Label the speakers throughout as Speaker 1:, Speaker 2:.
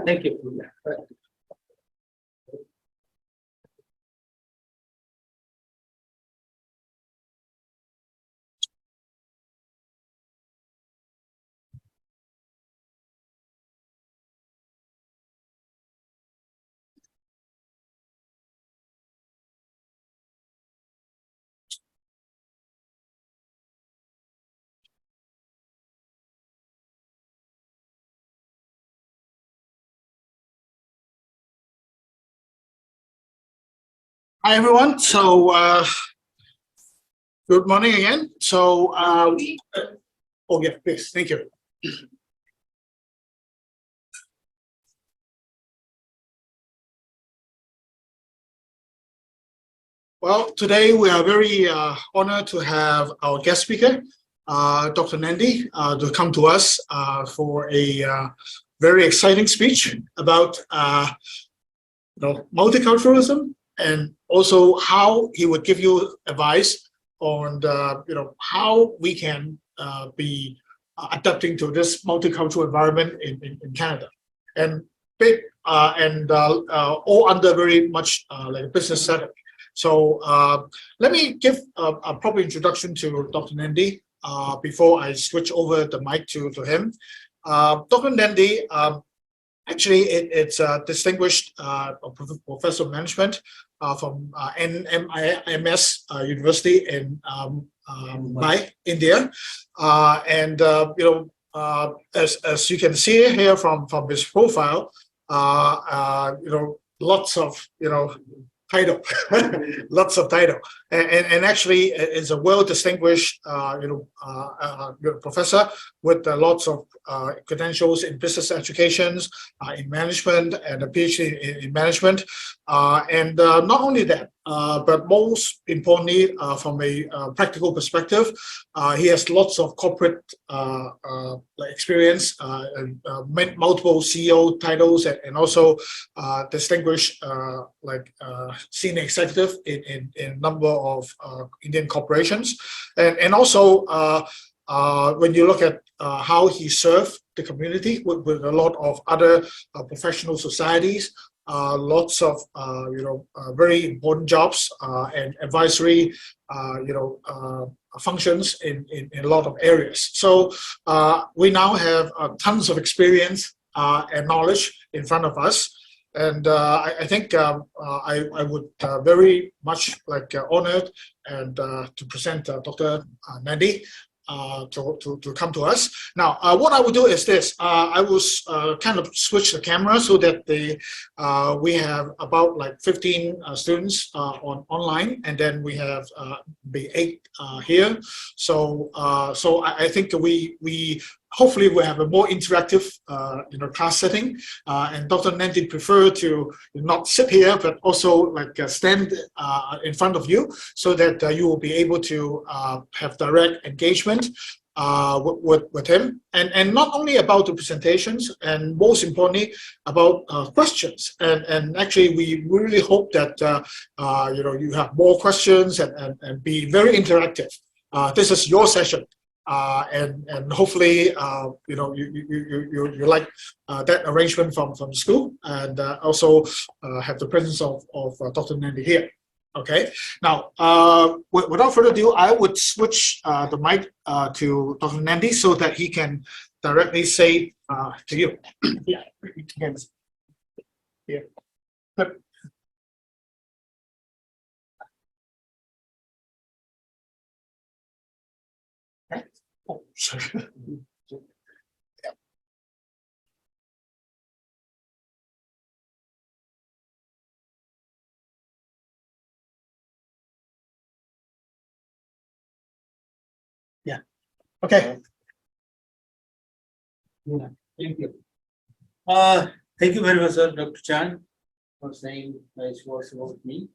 Speaker 1: Thank you.
Speaker 2: Hi everyone. So good morning again. So oh yeah, please. Thank you. Well, today we are very honored to have our guest speaker, Dr. Nandi, to come to us for a very exciting speech about multiculturalism, and also how he would give you advice on how we can be adapting to this multicultural environment in Canada, and all under very much like a business setting. So let me give a proper introduction to Dr. Nandi before I switch over the mic to him. Dr. Nandi, actually, it's a distinguished professor of management from NMIMS University in Mumbai, India, and as you can see here from his profile, lots of title, lots of title, and actually is a well-distinguished professor with lots of credentials in business educations, in management, and a PhD in management. And not only that, but most importantly, from a practical perspective, he has lots of corporate experience, multiple CEO titles, and also distinguished senior executive in a number of Indian corporations, and also when you look at how he served the community with a lot of other professional societies, lots of very important jobs and advisory functions in a lot of areas. So we now have tons of experience and knowledge in front of us. And I think I would very much honored and to present Dr. Nandi to come to us. Now, what I will do is this: I will kind of switch the camera so that we have about 15 students online, and then we have the 8 here. So I think we hopefully we'll have a more interactive class setting, and Dr. Nandi prefer to not sit here but also stand in front of you, so that you will be able to have direct engagement with him, and not only about the presentations, and most importantly about questions. And actually we really hope that you have more questions and be very interactive. This is your session. And hopefully you like that arrangement from school, and also have the presence of Dr. Nandi here. Okay. Now, without further ado, I would switch the mic to Dr. Nandi so that he can directly say to you. Yeah. Yeah. Oh, sorry. Yeah. Okay.
Speaker 1: Yeah. Thank you. Thank you very much, sir, Dr. Chan, for saying nice words about me.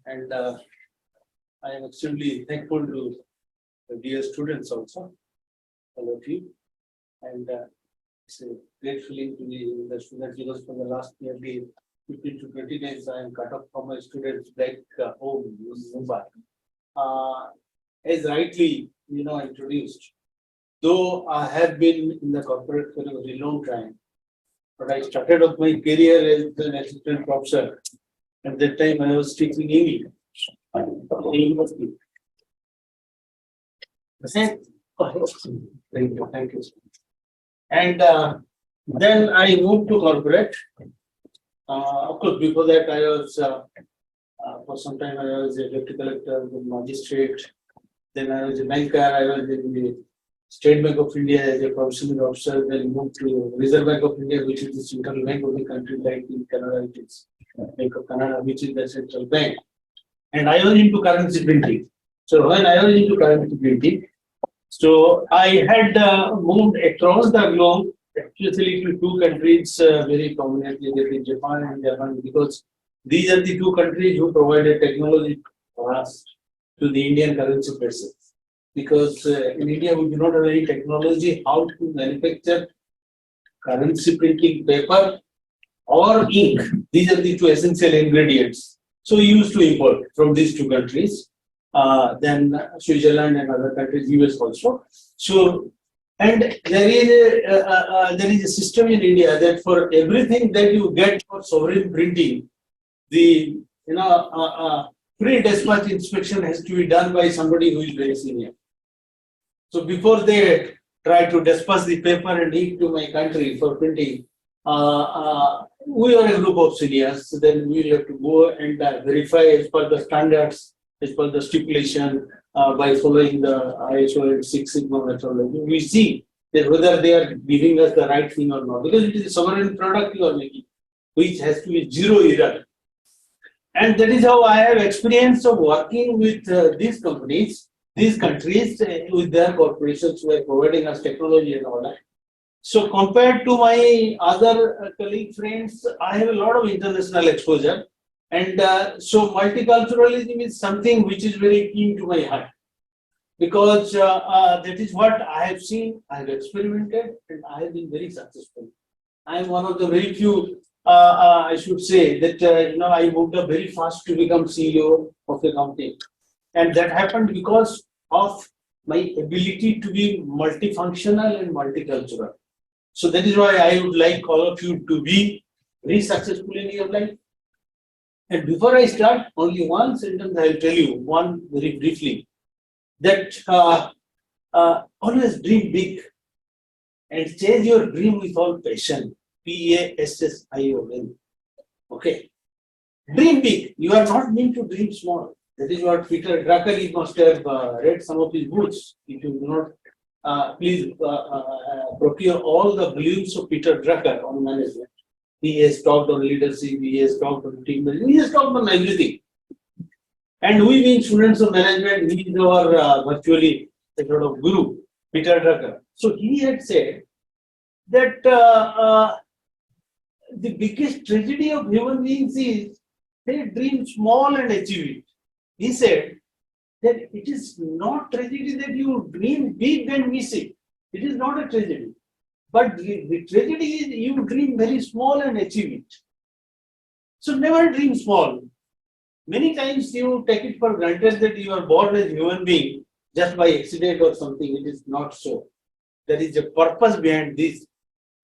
Speaker 1: And I am extremely thankful to the dear students also, all of you. And it's a great feeling to be in the student, because for the last nearly 15 to 20 days I am cut off from my students back home in Mumbai. As rightly introduced, though I have been in the corporate for a very long time, but I started off my career as an assistant professor. At that time, I was teaching English. University. Thank you, thank you. And then I moved to corporate. Of course, before that, I was for some time I was a deputy collector, then magistrate. Then I was a banker. I was in the State Bank of India as a professional officer. Then moved to Reserve Bank of India, which is the central bank of the country, like in Canada, it is Bank of Canada, which is the central bank. And I was into currency printing. So when I was into currency printing, so I had moved across the globe, especially to two countries very prominently, that is Japan and Germany, because these are the two countries who provided technology for us to the Indian currency presses. Because in India, we do not have any technology how to manufacture currency printing paper or ink. These are the two essential ingredients. So we used to import from these two countries. Then Switzerland and other countries, US also. So, and there is a system in India that for everything that you get for sovereign printing, the pre-dispatch inspection has to be done by somebody who is very senior. So before they try to dispatch the paper and ink to my country for printing, we are a group of seniors. So then we have to go and verify as per the standards, as per the stipulation, by following the ISO and Six Sigma methodology. We see that whether they are giving us the right thing or not, because it is a sovereign product you are making, which has to be zero error. And that is how I have experience of working with these companies, these countries, with their corporations who are providing us technology and all that. So compared to my other colleague friends, I have a lot of international exposure. And so multiculturalism is something which is very keen to my heart, because that is what I have seen, I have experimented, and I have been very successful. I am one of the very few, I should say, that I moved up very fast to become CEO of a company. And that happened because of my ability to be multifunctional and multicultural. So that is why I would like all of you to be very successful in your life. And before I start, only one sentence I will tell you, one very briefly, that always dream big and chase your dream with all passion. PASSION. Okay. Dream big. You are not meant to dream small. That is what Peter Drucker, you must have read some of his books. If you do not, please procure all the volumes of Peter Drucker on management. He has talked on leadership, he has talked on team building, he has talked on everything. And we being students of management, he is our virtually a sort of guru, Peter Drucker. So he had said that the biggest tragedy of human beings is they dream small and achieve it. He said that it is not tragedy that you dream big and miss it. It is not a tragedy. But the tragedy is you dream very small and achieve it. So never dream small. Many times you take it for granted that you are born as a human being just by accident or something. It is not so. There is a purpose behind this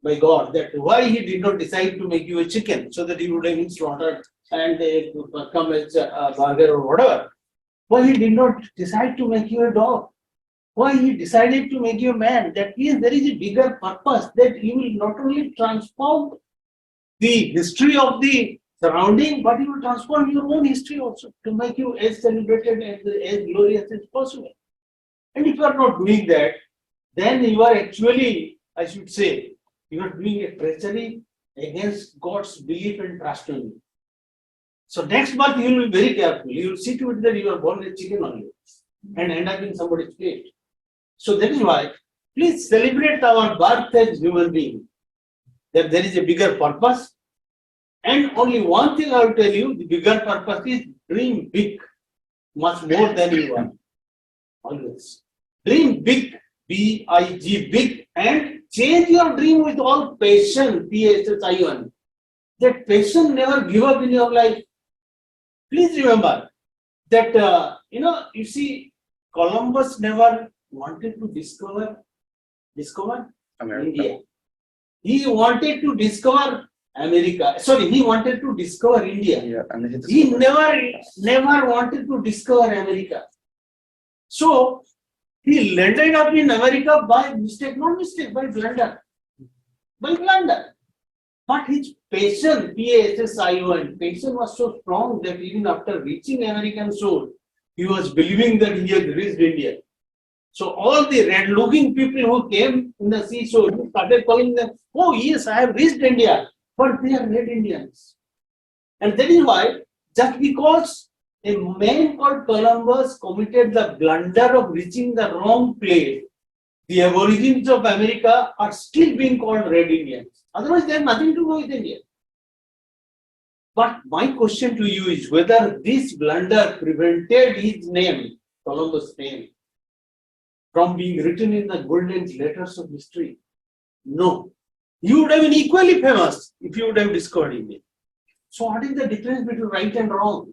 Speaker 1: by God, that why He did not decide to make you a chicken so that you would have been slaughtered and come as a burger or whatever. Why He did not decide to make you a dog. Why He decided to make you a man. That means there is a bigger purpose, that He will not only transform the history of the surrounding, but He will transform your own history also to make you as celebrated and as glorious as possible. And if you are not doing that, then you are actually, I should say, you are doing a treachery against God's belief and trust on you. So next month you will be very careful. You will see to it that you are born a chicken only and end up in somebody's plate. So that is why, please celebrate our birth as human being, that there is a bigger purpose. And only one thing I will tell you, the bigger purpose is dream big, much more than you are. Always. Dream big, B-I-G, big, and change your dream with all passion, P-A-S-S-I-O-N. That passion never give up in your life. Please remember that, you see, Columbus never wanted to discover Discover
Speaker 3: America.
Speaker 1: India. He wanted to discover America. Sorry, he wanted to discover India.
Speaker 3: Yeah, and
Speaker 1: He never wanted to discover America. So he landed up in America by mistake, not mistake, by blunder. By blunder. But his passion, passion was so strong that even after reaching American shore, he was believing that he had reached India. So all the red-looking people who came in the seashore started calling them, "Oh yes, I have reached India," but they are red Indians. And that is why, just because a man called Columbus committed the blunder of reaching the wrong place, the aborigines of America are still being called red Indians. Otherwise, they have nothing to do with India. But my question to you is whether this blunder prevented his name, Columbus' name, from being written in the golden letters of history. No. You would have been equally famous if you would have discovered India. So what is the difference between right and wrong?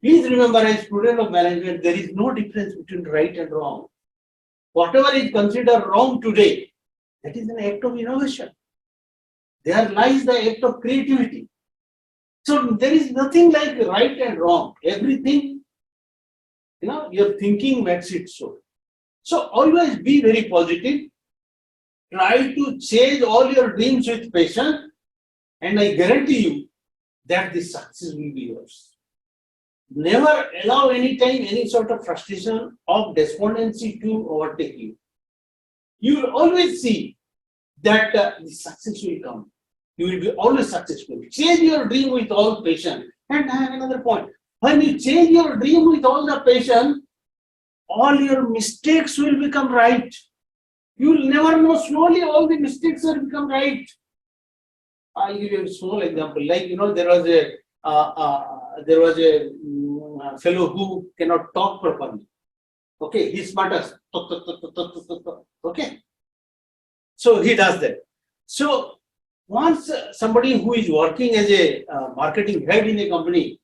Speaker 1: Please remember, as student of management, there is no difference between right and wrong. Whatever is considered wrong today, that is an act of innovation. There lies the act of creativity. So there is nothing like right and wrong. Everything, your thinking makes it so. So always be very positive. Try to chase all your dreams with passion, and I guarantee you that the success will be yours. Never allow any time any sort of frustration or despondency to overtake you. You will always see that the success will come. You will be always successful. Chase your dream with all passion. And I have another point. When you chase your dream with all the passion, all your mistakes will become right. You will never know, slowly all the mistakes will become right. I'll give you a small example. Like, there was a fellow who cannot talk properly. Okay, he sputters. Okay. So he does that. So once somebody who is working as a marketing head in a company,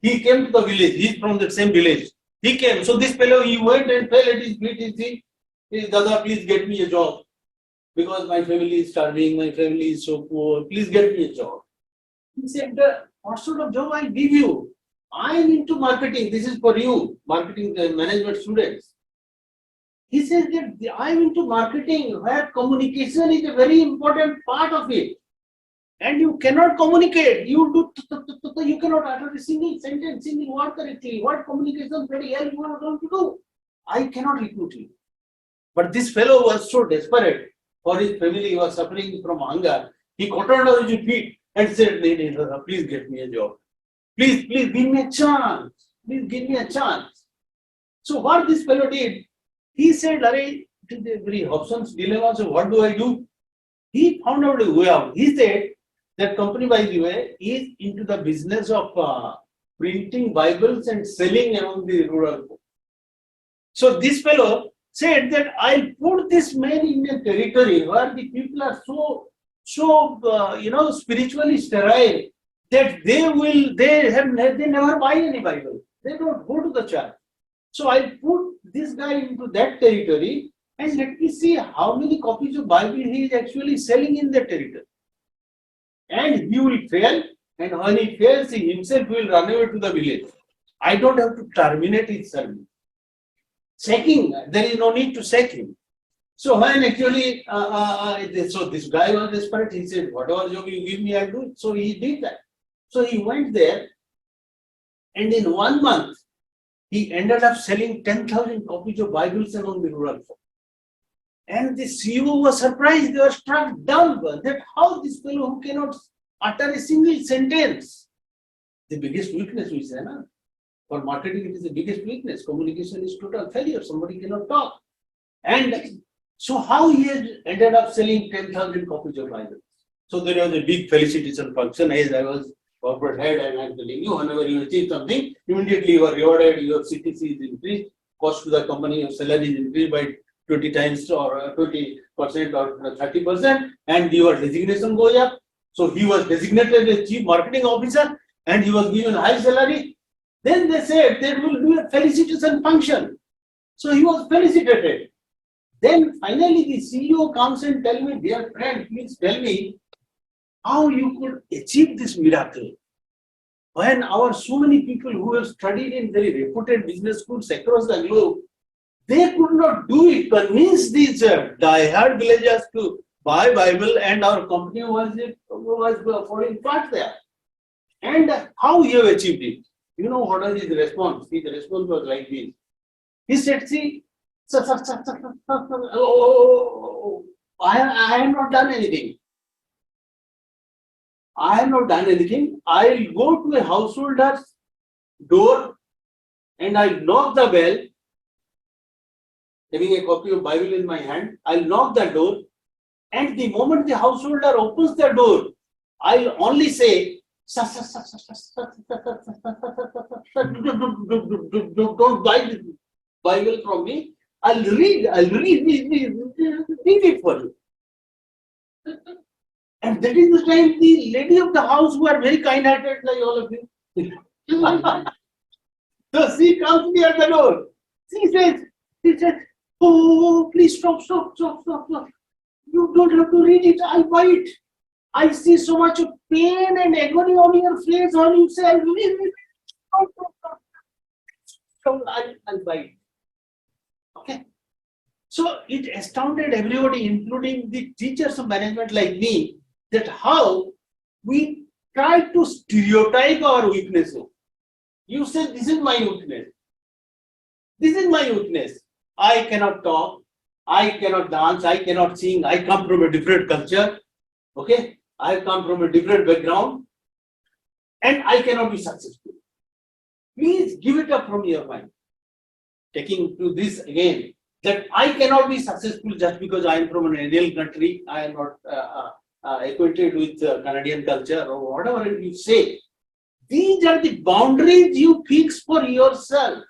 Speaker 1: he came to the village. He's from the same village. He came. So this fellow, he went and fell at his feet. He said, "Dada, please get me a job. Because my family is starving, my family is so poor. Please get me a job." He said, "What sort of job I'll give you? I'm into marketing. This is for you, marketing management students." He said that I'm into marketing where communication is a very important part of it. And you cannot communicate. You cannot utter a single sentence, single word correctly. What communication very hell you are going to do? I cannot recruit you. But this fellow was so desperate for his family. He was suffering from hunger. He caught on his feet and said, "Please get me a job. Please give me a chance. Please give me a chance." So what this fellow did, he said, "It is a very Hobson's dilemma. So what do I do?" He found out a way out. He said that company, by the way, is into the business of printing Bibles and selling among the rural folk. So this fellow said that I'll put this man in a territory where the people are so spiritually sterile that they never buy any Bible. They don't go to the church. So I'll put this guy into that territory and let me see how many copies of Bible he is actually selling in that territory. And he will fail, and when he fails, he himself will run away to the village. I don't have to terminate his service. Sacking, there is no need to sack him. So when actually, so this guy was desperate, he said, "Whatever job you give me, I'll do it." So he did that. So he went there, and in 1 month, he ended up selling 10,000 copies of Bibles among the rural folk. And the CEO was surprised. They were struck dumb that how this fellow who cannot utter a single sentence. The biggest weakness we say, na? For marketing, it is the biggest weakness. Communication is total failure. Somebody cannot talk. And so how he had ended up selling 10,000 copies of Bibles. So there was a big felicitation function. As I was corporate head, and I'm telling you, whenever you achieve something, immediately you are rewarded, your CTC is increased, cost to the company, your salary is increased by 20 times or 20% or 30%, and your designation goes up. So he was designated as chief marketing officer and he was given high salary. Then they said there will be a felicitation function. So he was felicitated. Then finally the CEO comes and tell me, dear friend, please tell me how you could achieve this miracle. When our so many people who have studied in very reputed business schools across the globe, they could not do it, convince these die-hard villagers to buy Bible, and our company was falling apart there. And how you have achieved it? You know what was his response? His response was like this. He said, see, I have not done anything. I have not done anything. I'll go to a householder's door and I'll knock the bell, having a copy of Bible in my hand. I'll knock the door, and the moment the householder opens the door, I'll only say, don't buy the Bible from me. I'll read it for you. And that is the time the lady of the house, who are very kind-hearted like all of you. So she comes near the door. She says, oh, please stop. You don't have to read it, I'll buy it. I see so much of pain and agony on your face, on you say, I'll buy it. Okay. So it astounded everybody, including the teachers of management like me, that how we try to stereotype our weaknesses. You say, this is my weakness. This is my weakness. I cannot talk. I cannot dance. I cannot sing. I come from a different culture. Okay. I come from a different background. And I cannot be successful. Please give it up from your mind. Taking to this again, that I cannot be successful just because I am from an Indian country. I am not acquainted with Canadian culture or whatever you say. These are the boundaries you fix for yourself.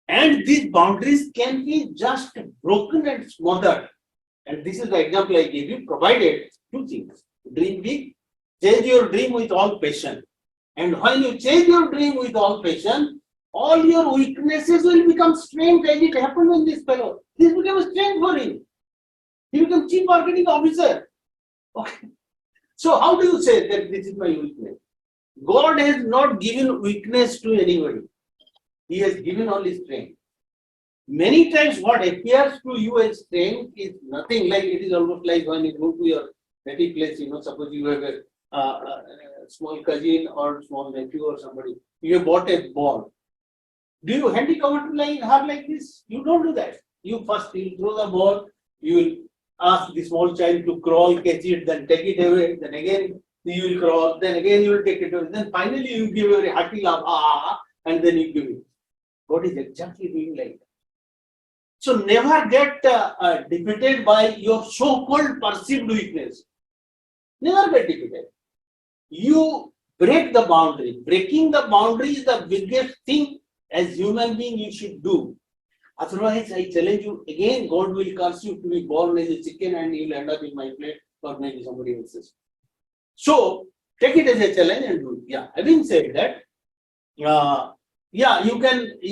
Speaker 1: And these boundaries can be just broken and smothered. And this is the example I gave you, provided two things. Dream big, chase your dream with all passion. And when you chase your dream with all passion, all your weaknesses will become strength, as it happened with this fellow. This became a strength for him. He became chief marketing officer. Okay. So how do you say that this is my weakness? God has not given weakness to anybody. He has given only strength. Many times what appears to you as strength is nothing. Like it is almost like when you go to your native place, suppose you have a small cousin or small nephew or somebody, you have bought a ball. Do you hand it over to her like this? You don't do that. You first throw the ball, you will ask the small child to crawl, catch it, then take it away, then again you will crawl, then again you will take it away, then finally you give a very hearty laugh, and then you give it. God is exactly doing like that. So never get defeated by your so-called perceived weakness. Never get defeated. You break the boundary. Breaking the boundary is the biggest thing as human being you should do. Otherwise, I challenge you again, God will curse you to be born as a chicken and you will end up in my plate or maybe somebody else's. So take it as a challenge and do it. Yeah. Having said that, you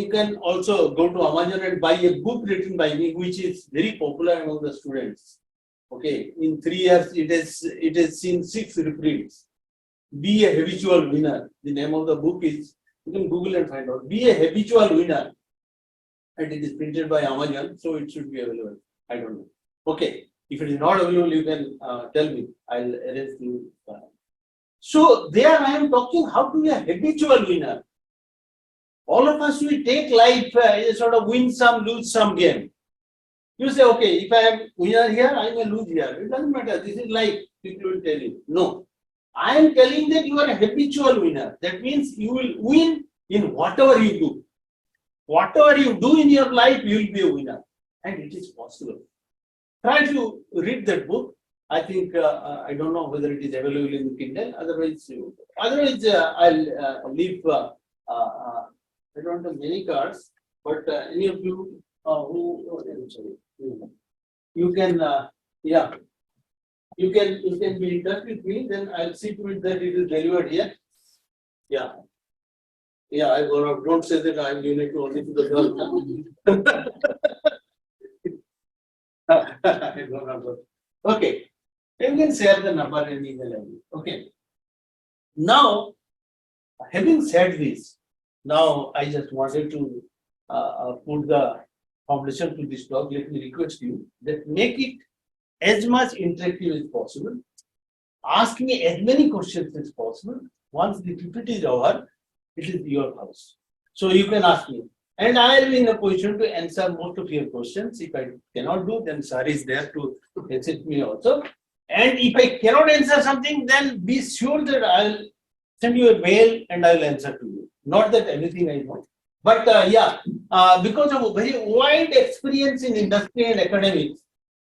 Speaker 1: can also go to Amazon and buy a book written by me, which is very popular among the students. Okay, in 3 years it has seen 6 reprints. Be a habitual winner. The name of the book is, you can Google and find out. Be a habitual winner. And it is printed by Amazon, so it should be available. I don't know. Okay, if it is not available, you can tell me. I'll arrange you. So there I am talking how to be a habitual winner. All of us, we take life as a sort of win some, lose some game. You say, okay, if I am winner here, I may lose here. It doesn't matter. This is life. People will tell you. No. I am telling that you are a habitual winner. That means you will win in whatever you do. Whatever you do in your life, you will be a winner. And it is possible. Try to read that book. I think, I don't know whether it is available in Kindle. Otherwise, I'll leave, I don't have many cards, but any of you you can, you can be in touch with me, then I'll see to it that it is delivered here. Yeah. Yeah, I don't say that I'm doing it only to the girl. No number. Okay, you can share the number and email ID. Okay. Now, having said this, now I just wanted to put the foundation to this talk. Let me request you that make it as much interactive as possible. Ask me as many questions as possible. Once the PPT is over, it is your house. So you can ask me. And I will be in a position to answer most of your questions. If I cannot do, then Sir is there to assist me also. And if I cannot answer something, then be sure that I will send you a mail and I will answer to you. Not that everything I know. But because of a very wide experience in industry and academics,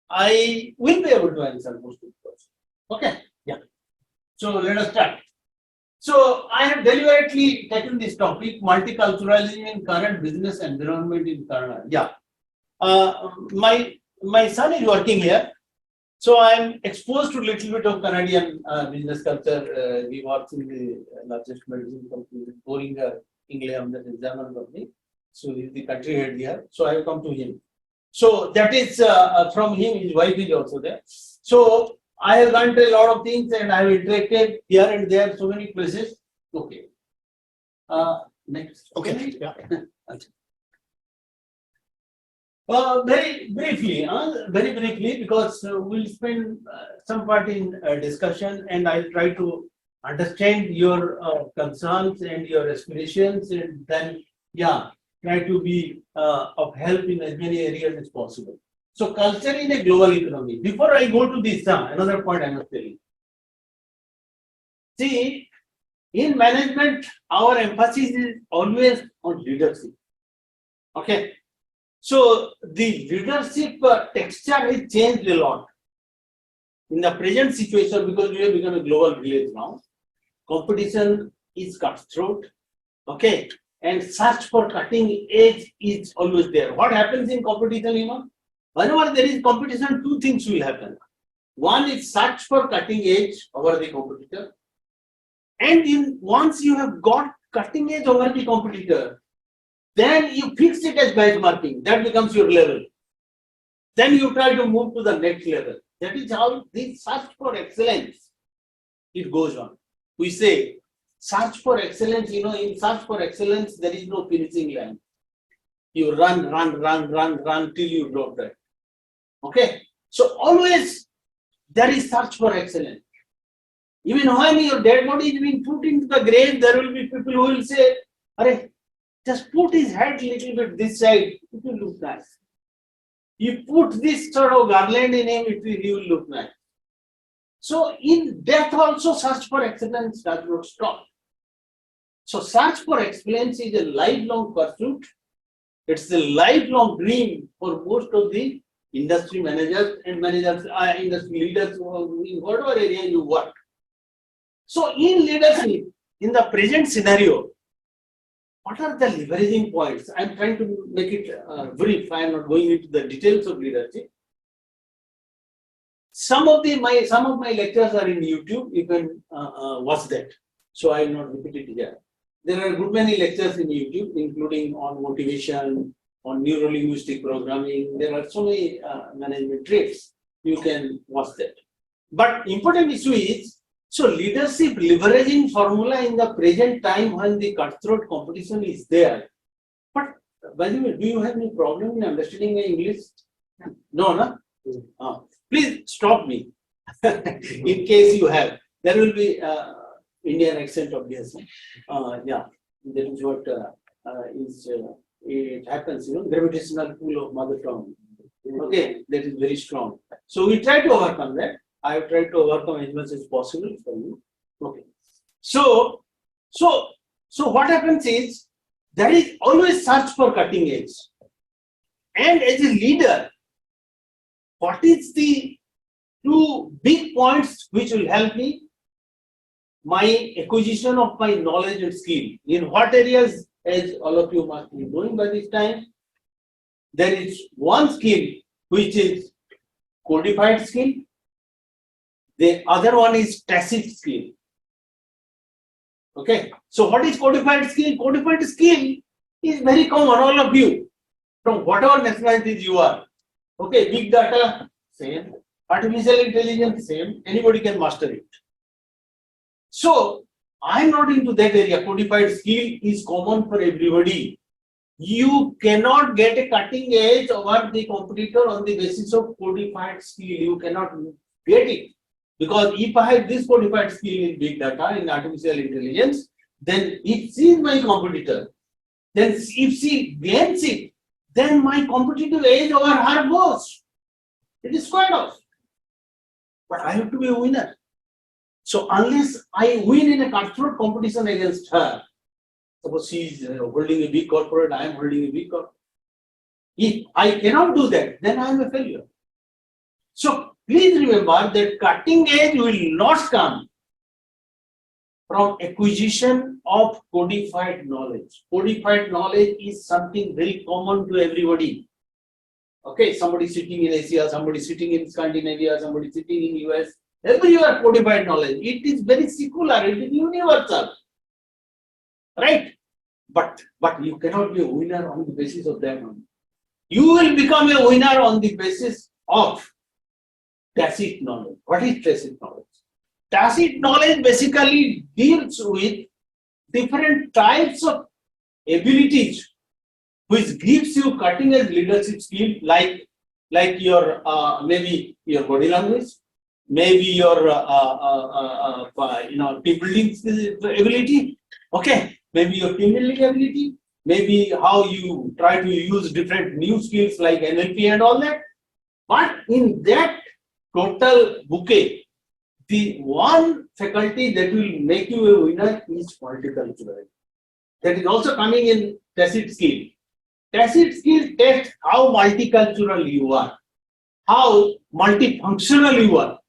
Speaker 1: I will be able to answer most of the questions. Okay. Yeah. So let us start. So I have deliberately taken this topic, multiculturalism in current business environment in Canada. Yeah. My son is working here. So I am exposed to a little bit of Canadian business culture. We work in the largest medicine company, Boehringer Ingelheim, that is German company. So he is the country head here. So I have come to him. So that is from him. His wife is also there. So I have learned a lot of things and I have interacted here and there, so many places. Okay. Next.
Speaker 2: Okay. Yeah.
Speaker 1: Very briefly, because we'll spend some part in discussion, and I'll try to understand your concerns and your aspirations, and then try to be of help in as many areas as possible. So, culture in a global economy. Before I go to this, another point I must tell you. See, in management, our emphasis is always on leadership. Okay. So the leadership texture has changed a lot. In the present situation, because we have become a global village now, competition is cutthroat, okay, and search for cutting edge is always there. What happens in competition, you know? Whenever there is competition, two things will happen. One is search for cutting edge over the competitor, and once you have got cutting edge over the competitor, then you fix it as benchmarking. That becomes your level. Then you try to move to the next level. That is how this search for excellence, it goes on. We say, search for excellence, you know, in search for excellence, there is no finishing line. You run till you drop that. Okay? So always there is search for excellence. Even when your dead body is being put into the grave, there will be people who will say, "Arey, just put his head a little bit this side, it will look nice. You put this sort of garland in him, he will look nice." So in death also search for excellence does not stop. So search for excellence is a lifelong pursuit. It's a lifelong dream for most of the industry managers and industry leaders in whatever area you work. So in leadership, in the present scenario, what are the leveraging points? I'm trying to make it brief. I am not going into the details of leadership. Some of my lectures are in YouTube. You can watch that. So I will not repeat it here. There are good many lectures in YouTube, including on motivation, on neuro-linguistic programming. There are so many management traits. You can watch that. But important issue is, so leadership leveraging formula in the present time when the cutthroat competition is there. But by the way, do you have any problem in understanding my English? No, no? Please stop me in case you have. There will be Indian accent obviously. That is what it happens, you know, gravitational pull of mother tongue. Okay, that is very strong. So we try to overcome that. I have tried to overcome as much as possible for you. Okay. So what happens is there is always search for cutting edge. And as a leader, what is the two big points which will help me? My acquisition of my knowledge and skill. In what areas, as all of you must be knowing by this time, there is one skill which is codified skill. The other one is tacit skill. Okay. So what is codified skill? Codified skill is very common, all of you, from whatever nationalities you are, Okay, big data, same. Artificial intelligence, same. Anybody can master it. So I'm not into that area. Codified skill is common for everybody. You cannot get a cutting edge over the competitor on the basis of codified skill. You cannot get it. Because if I have this codified skill in big data, in artificial intelligence, then if she is my competitor, then if she gains it, then my competitive edge over her goes. It is quite off. But I have to be a winner. So unless I win in a cutthroat competition against her, suppose she is holding a big corporate, I am holding a big corporate. If I cannot do that, then I am a failure. So please remember that cutting edge will not come from acquisition of codified knowledge. Codified knowledge is something very common to everybody. Okay, somebody sitting in Asia, somebody sitting in Scandinavia, somebody sitting in US, everywhere codified knowledge. It is very secular, it is universal. Right? But you cannot be a winner on the basis of that. You will become a winner on the basis of tacit knowledge. What is tacit knowledge? Tacit knowledge basically deals with different types of abilities which gives you cutting edge leadership skill like your maybe your body language, maybe your team building ability, okay, maybe your team building ability, maybe how you try to use different new skills like NLP and all that. But in that total bouquet, the one faculty that will make you a winner is multiculturalism. That is also coming in tacit skill. Tacit skill tests how multicultural you are, how multifunctional you are.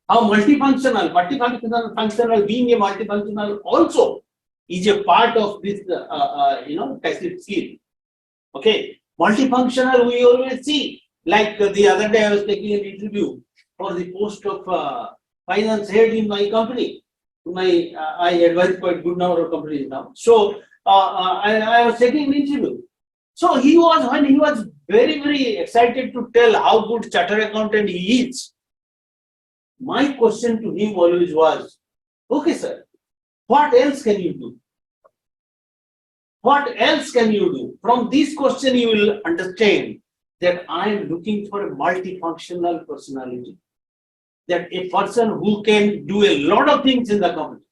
Speaker 1: How multifunctional being a multifunctional also is a part of this tacit skill. Okay, multifunctional we always see. Like the other day I was taking an interview for the post of finance head in my company. I advise quite good number of companies now. So I was taking an interview. So when he was very, very excited to tell how good chartered accountant he is. My question to him always was, okay, sir, what else can you do? What else can you do? From this question, you will understand that I am looking for a multifunctional personality. That a person who can do a lot of things in the company.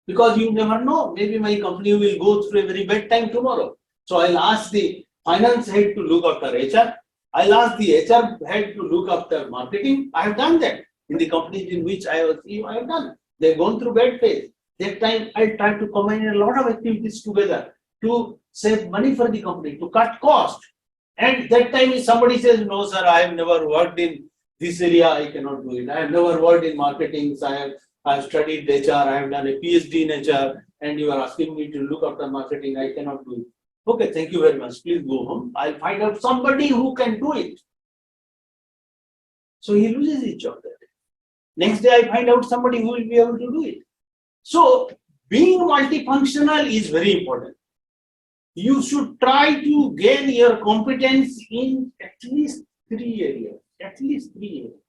Speaker 1: Because you never know, maybe my company will go through a very bad time tomorrow. So I'll ask the finance head to look after HR. I'll ask the HR head to look after marketing. I have done that in the companies in which I have done. They've gone through bad phase. That time I tried to combine a lot of activities together to save money for the company, to cut cost. And that time if somebody says, no sir, I have never worked in this area, I cannot do it. I have never worked in marketing. I have studied HR, I have done a PhD in HR, and you are asking me to look after marketing, I cannot do it. Okay, thank you very much. Please go home. I'll find out somebody who can do it. So he loses his job that day. Next day, I find out somebody who will be able to do it. So being multifunctional is very important. You should try to gain your competence in at least 3 areas. At least 3 areas,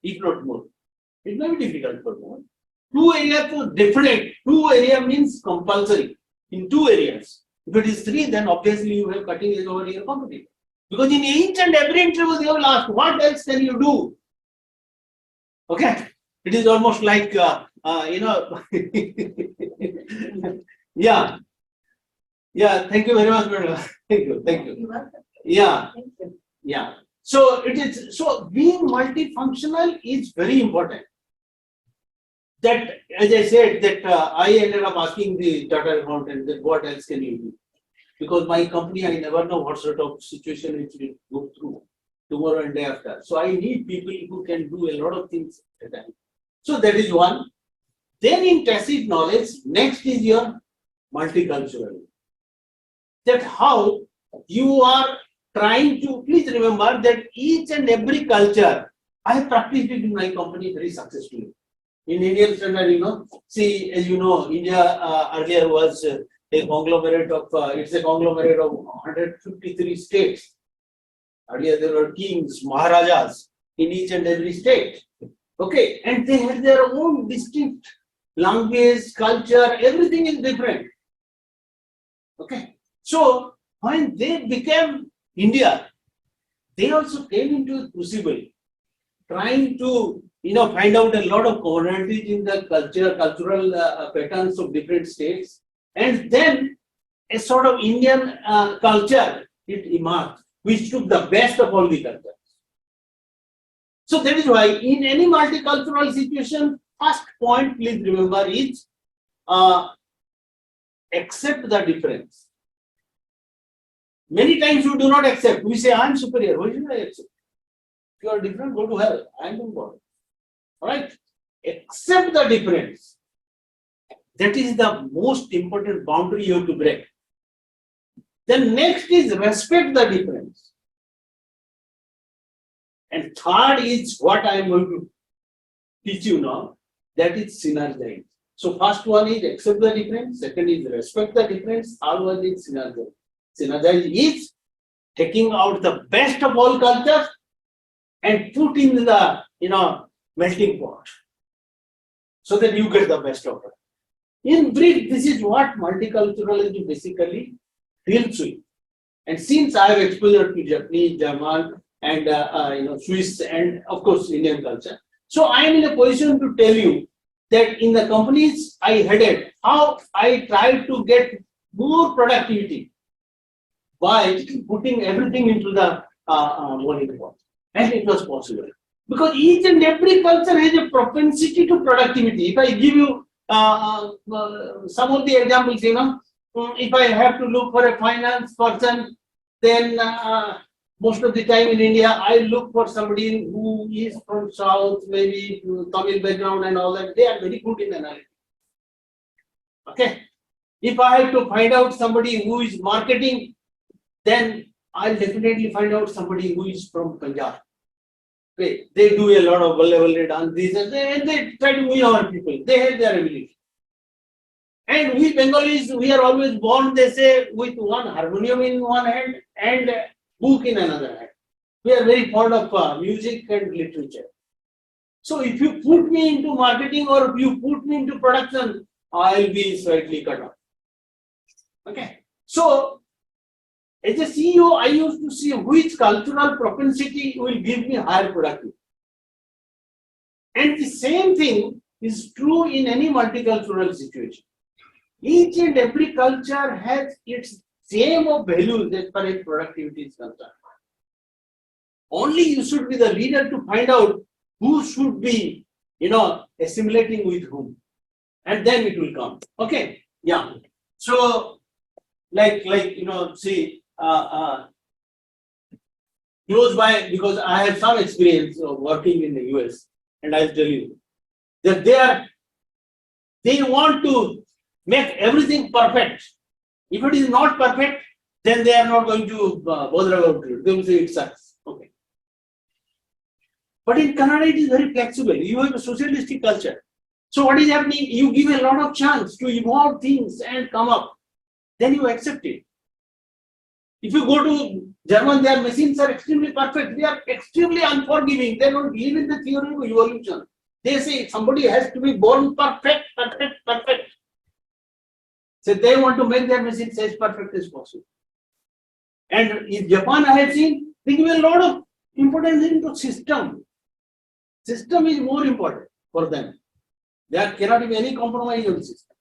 Speaker 1: if not more. It may be difficult for more. 2 areas for definite. 2 areas means compulsory. In 2 areas. If it is 3, then obviously you have cutting edge over your competitor. Because in each and every interview they will ask, what else can you do? Okay. It is almost like, yeah. Yeah, thank you very much, madam. Thank you. Yeah. Yeah. So being multifunctional is very important. That, as I said, that I ended up asking the chartered accountant that what else can you do? Because my company, I never know what sort of situation it will go through tomorrow and day after. So I need people who can do a lot of things at a time. So that is one. Then in tacit knowledge, next is your multiculturalism. That how you are trying to, please remember that each and every culture, I have practiced it in my company very successfully. In Indian standard, see, as you know, India earlier was a conglomerate of, it's a conglomerate of 153 states. Earlier there were kings, maharajas in each and every state. Okay, and they had their own distinct language, culture, everything is different. Okay, so when they became India, they also came into a crucible, trying to find out a lot of commonalities in the cultural patterns of different states, and then a sort of Indian culture it emerged, which took the best of all the cultures. So that is why in any multicultural situation, first point please remember is accept the difference. Many times we do not accept. We say, I am superior. Why should I accept? If you are different, go to hell. I am on board. Alright? Accept the difference. That is the most important boundary you have to break. Then next is respect the difference. And third is what I am going to teach you now. That is synergise. So first one is accept the difference. Second is respect the difference. Third one is synergise. Synergise is taking out the best of all cultures and put in the melting pot, so that you get the best of it. In brief, this is what multiculturalism basically deals with. And since I have exposure to Japanese, German, and Swiss, and of course Indian culture, so I am in a position to tell you that in the companies I headed, how I tried to get more productivity by putting everything into the melting pot, and it was possible. Because each and every culture has a propensity to productivity. If I give you some of the examples, if I have to look for a finance person, then most of the time in India, I look for somebody who is from South, maybe Tamil background and all that. They are very good in analytics. Okay. If I have to find out somebody who is marketing, then I'll definitely find out somebody who is from Punjab. They do a lot of level dance, this and they try to win our people. They have their ability. And we Bengalis, we are always born, they say, with one harmonium in one hand and book in another hand. We are very fond of music and literature. So if you put me into marketing or if you put me into production, I'll be slightly cut off. Okay. So as a CEO, I used to see which cultural propensity will give me higher productivity. And the same thing is true in any multicultural situation. Each and every culture has its same of values as far as productivity is concerned. Only you should be the leader to find out who should be, assimilating with whom. And then it will come. Okay. Yeah. So, see, close by, because I have some experience of working in the US, and I'll tell you that they want to make everything perfect. If it is not perfect, then they are not going to bother about it. They will say it sucks. Okay. But in Canada, it is very flexible. You have a socialistic culture. So what is happening? You give a lot of chance to evolve things and come up. Then you accept it. If you go to German, their machines are extremely perfect. They are extremely unforgiving. They don't believe in the theory of evolution. They say somebody has to be born perfect. So they want to make their machines as perfect as possible. And in Japan, I have seen they give a lot of importance into system. System is more important for them. There cannot be any compromise on system.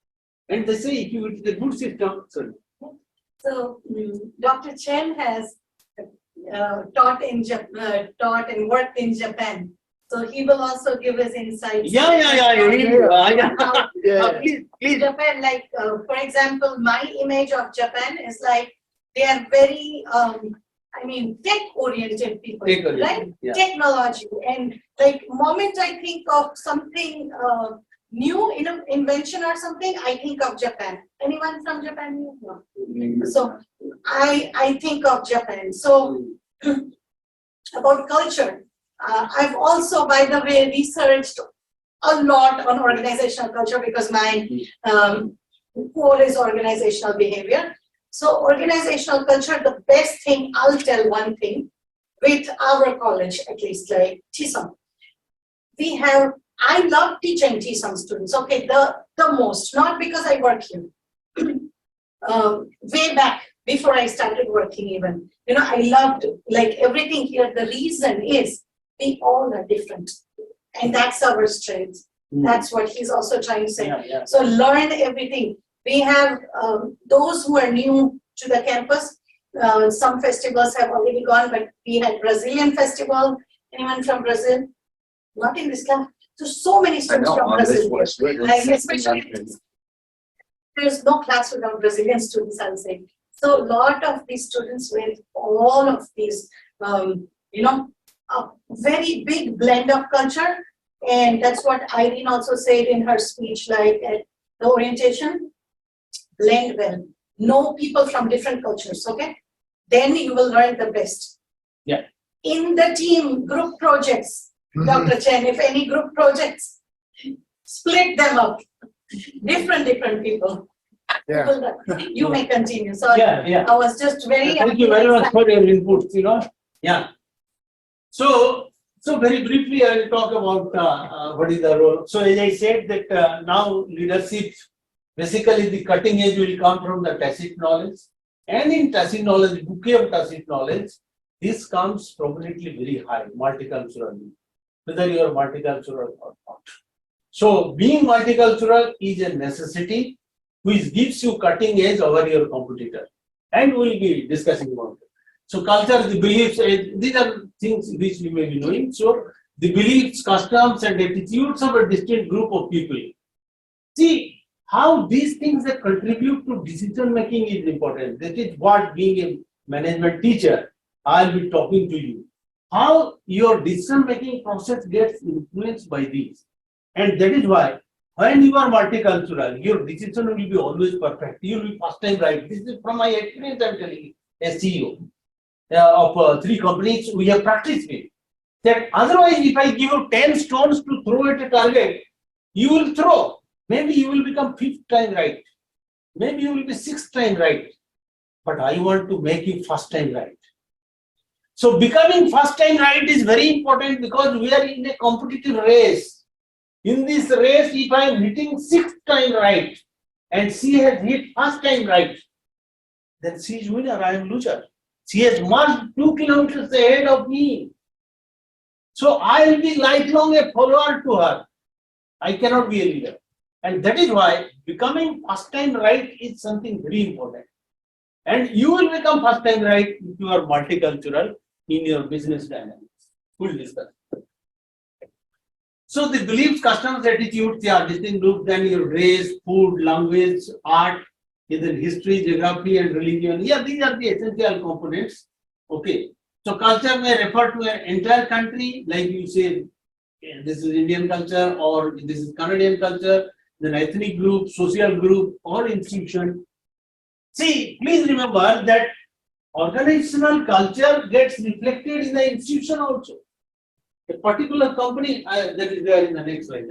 Speaker 1: And they say if it is a good system, sorry.
Speaker 3: So Dr. Chen has taught and worked in Japan. So he will also give us insights.
Speaker 1: Please.
Speaker 3: Japan, for example, my image of Japan is like they are very, tech-oriented people, right?
Speaker 1: Yeah.
Speaker 3: Technology, and moment I think of something new, invention or something, I think of Japan. Anyone from Japan? No. So I think of Japan. So about culture, I've also, by the way, researched a lot on organizational culture because my core is organizational behavior. So organizational culture, the best thing, I'll tell one thing, with our college, at least like TSOM. I love teaching TSOM students, okay, the most, not because I work here. Way back before I started working even, I loved like everything here. The reason is we all are different, and that's our strength. That's what he's also trying to say.
Speaker 1: Yeah.
Speaker 3: So learn everything. We have those who are new to the campus. Some festivals have already gone, but we had Brazilian festival. Anyone from Brazil? Not in this class. So many students from Brazil. Like, especially, there's no class without Brazilian students, I'll say. So a lot of these students with all of these, a very big blend of culture. And that's what Irene also said in her speech, like at the orientation, blend well. Know people from different cultures, okay? Then you will learn the best.
Speaker 1: Yeah.
Speaker 3: In the team, group projects, Dr. Chen, if any group projects, split them up. Different people.
Speaker 2: Yeah.
Speaker 3: You may continue. Sorry.
Speaker 1: Yeah.
Speaker 3: I was just very.
Speaker 1: Thank you very much for your inputs, Yeah. So very briefly, I will talk about what is the role. So as I said that now leadership, basically the cutting edge will come from the tacit knowledge. And in tacit knowledge, bouquet of tacit knowledge, this comes prominently very high, multiculturally, whether you are multicultural or not. So being multicultural is a necessity which gives you cutting edge over your competitor. And we will be discussing about it. So culture, the beliefs, these are things which we may be knowing. So the beliefs, customs and attitudes of a distinct group of people. See, how these things that contribute to decision making is important. That is what being a management teacher, I'll be talking to you. How your decision making process gets influenced by these. And that is why when you are multicultural, your decision will be always perfect. You will be first time right. This is from my experience, I'm telling you, as CEO of 3 companies we have practiced with. That otherwise, if I give you 10 stones to throw at a target, you will throw. Maybe you will become 5th time right. Maybe you will be 6th time right. But I want to make you first time right. So becoming first time right is very important because we are in a competitive race. In this race, if I am hitting 6th time right and she has hit first time right, then she is winner, I am loser. She has marched 2 kilometers ahead of me. So I will be lifelong a follower to her. I cannot be a leader. And that is why becoming first time right is something very important. And you will become first time right if you are multicultural in your business dynamics. We'll discuss. So the beliefs, customs, attitudes, they are distinct groups, then your race, food, language, art, either history, geography, and religion. Yeah, these are the essential components. Okay. So culture may refer to an entire country, like you say, this is Indian culture or this is Canadian culture, then ethnic group, social group, or institution. See, please remember that organizational culture gets reflected in the institution also. A particular company, that is there in the next slide.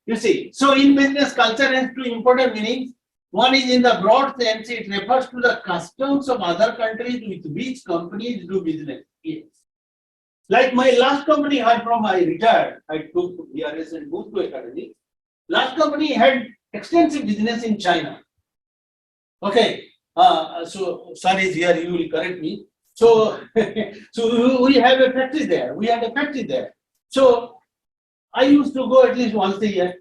Speaker 1: You see, so in business, culture has 2 important meanings. One is in the broad sense, it refers to the customs of other countries with which companies do business. Yes. Like my last company had from I retired, I took ERS and moved to academy. Last company had extensive business in China. Okay, so sorry, here you will correct me. So, we have a factory there. We had a factory there. So I used to go at least once a year.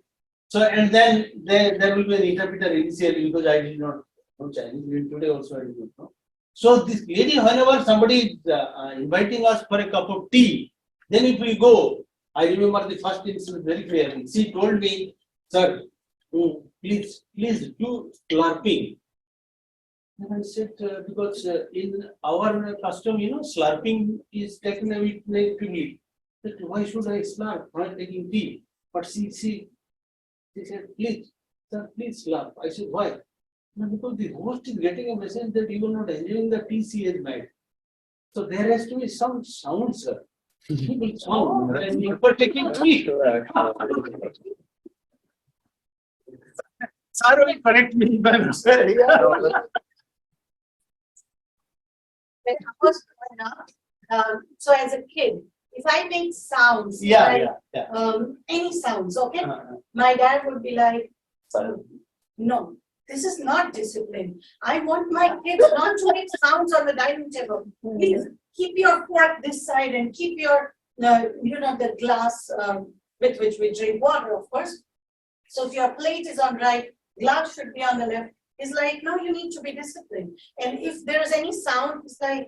Speaker 1: So and then there will be an interpreter initially because I did not know Chinese. Today also I did not know. So this lady, whenever somebody is inviting us for a cup of tea, then if we go, I remember the first instance very clearly. She told me, "Sir, please do slurping." And I said, because in our custom, slurping is taken away negatively. Why should I slurp while taking tea? But she said, please, sir, please slurp. I said, why? No, because the host is getting a message that you are not enjoying the tea she has made. So there has to be some sound, sir. People sound and you are taking tea. Sir will correct me if I'm sorry.
Speaker 3: when I was growing up, so as a kid, if I make sounds,
Speaker 1: Yeah,
Speaker 3: like,
Speaker 1: yeah, yeah.
Speaker 3: any sounds, okay,
Speaker 1: Uh,
Speaker 3: my dad would be like, no, this is not discipline. I want my kids not to make sounds on the dining table. Please keep your fork this side and keep your, the glass with which we drink water, of course. So if your plate is on right, glass should be on the left. It's like, no, you need to be disciplined. And if there's any sound, it's like,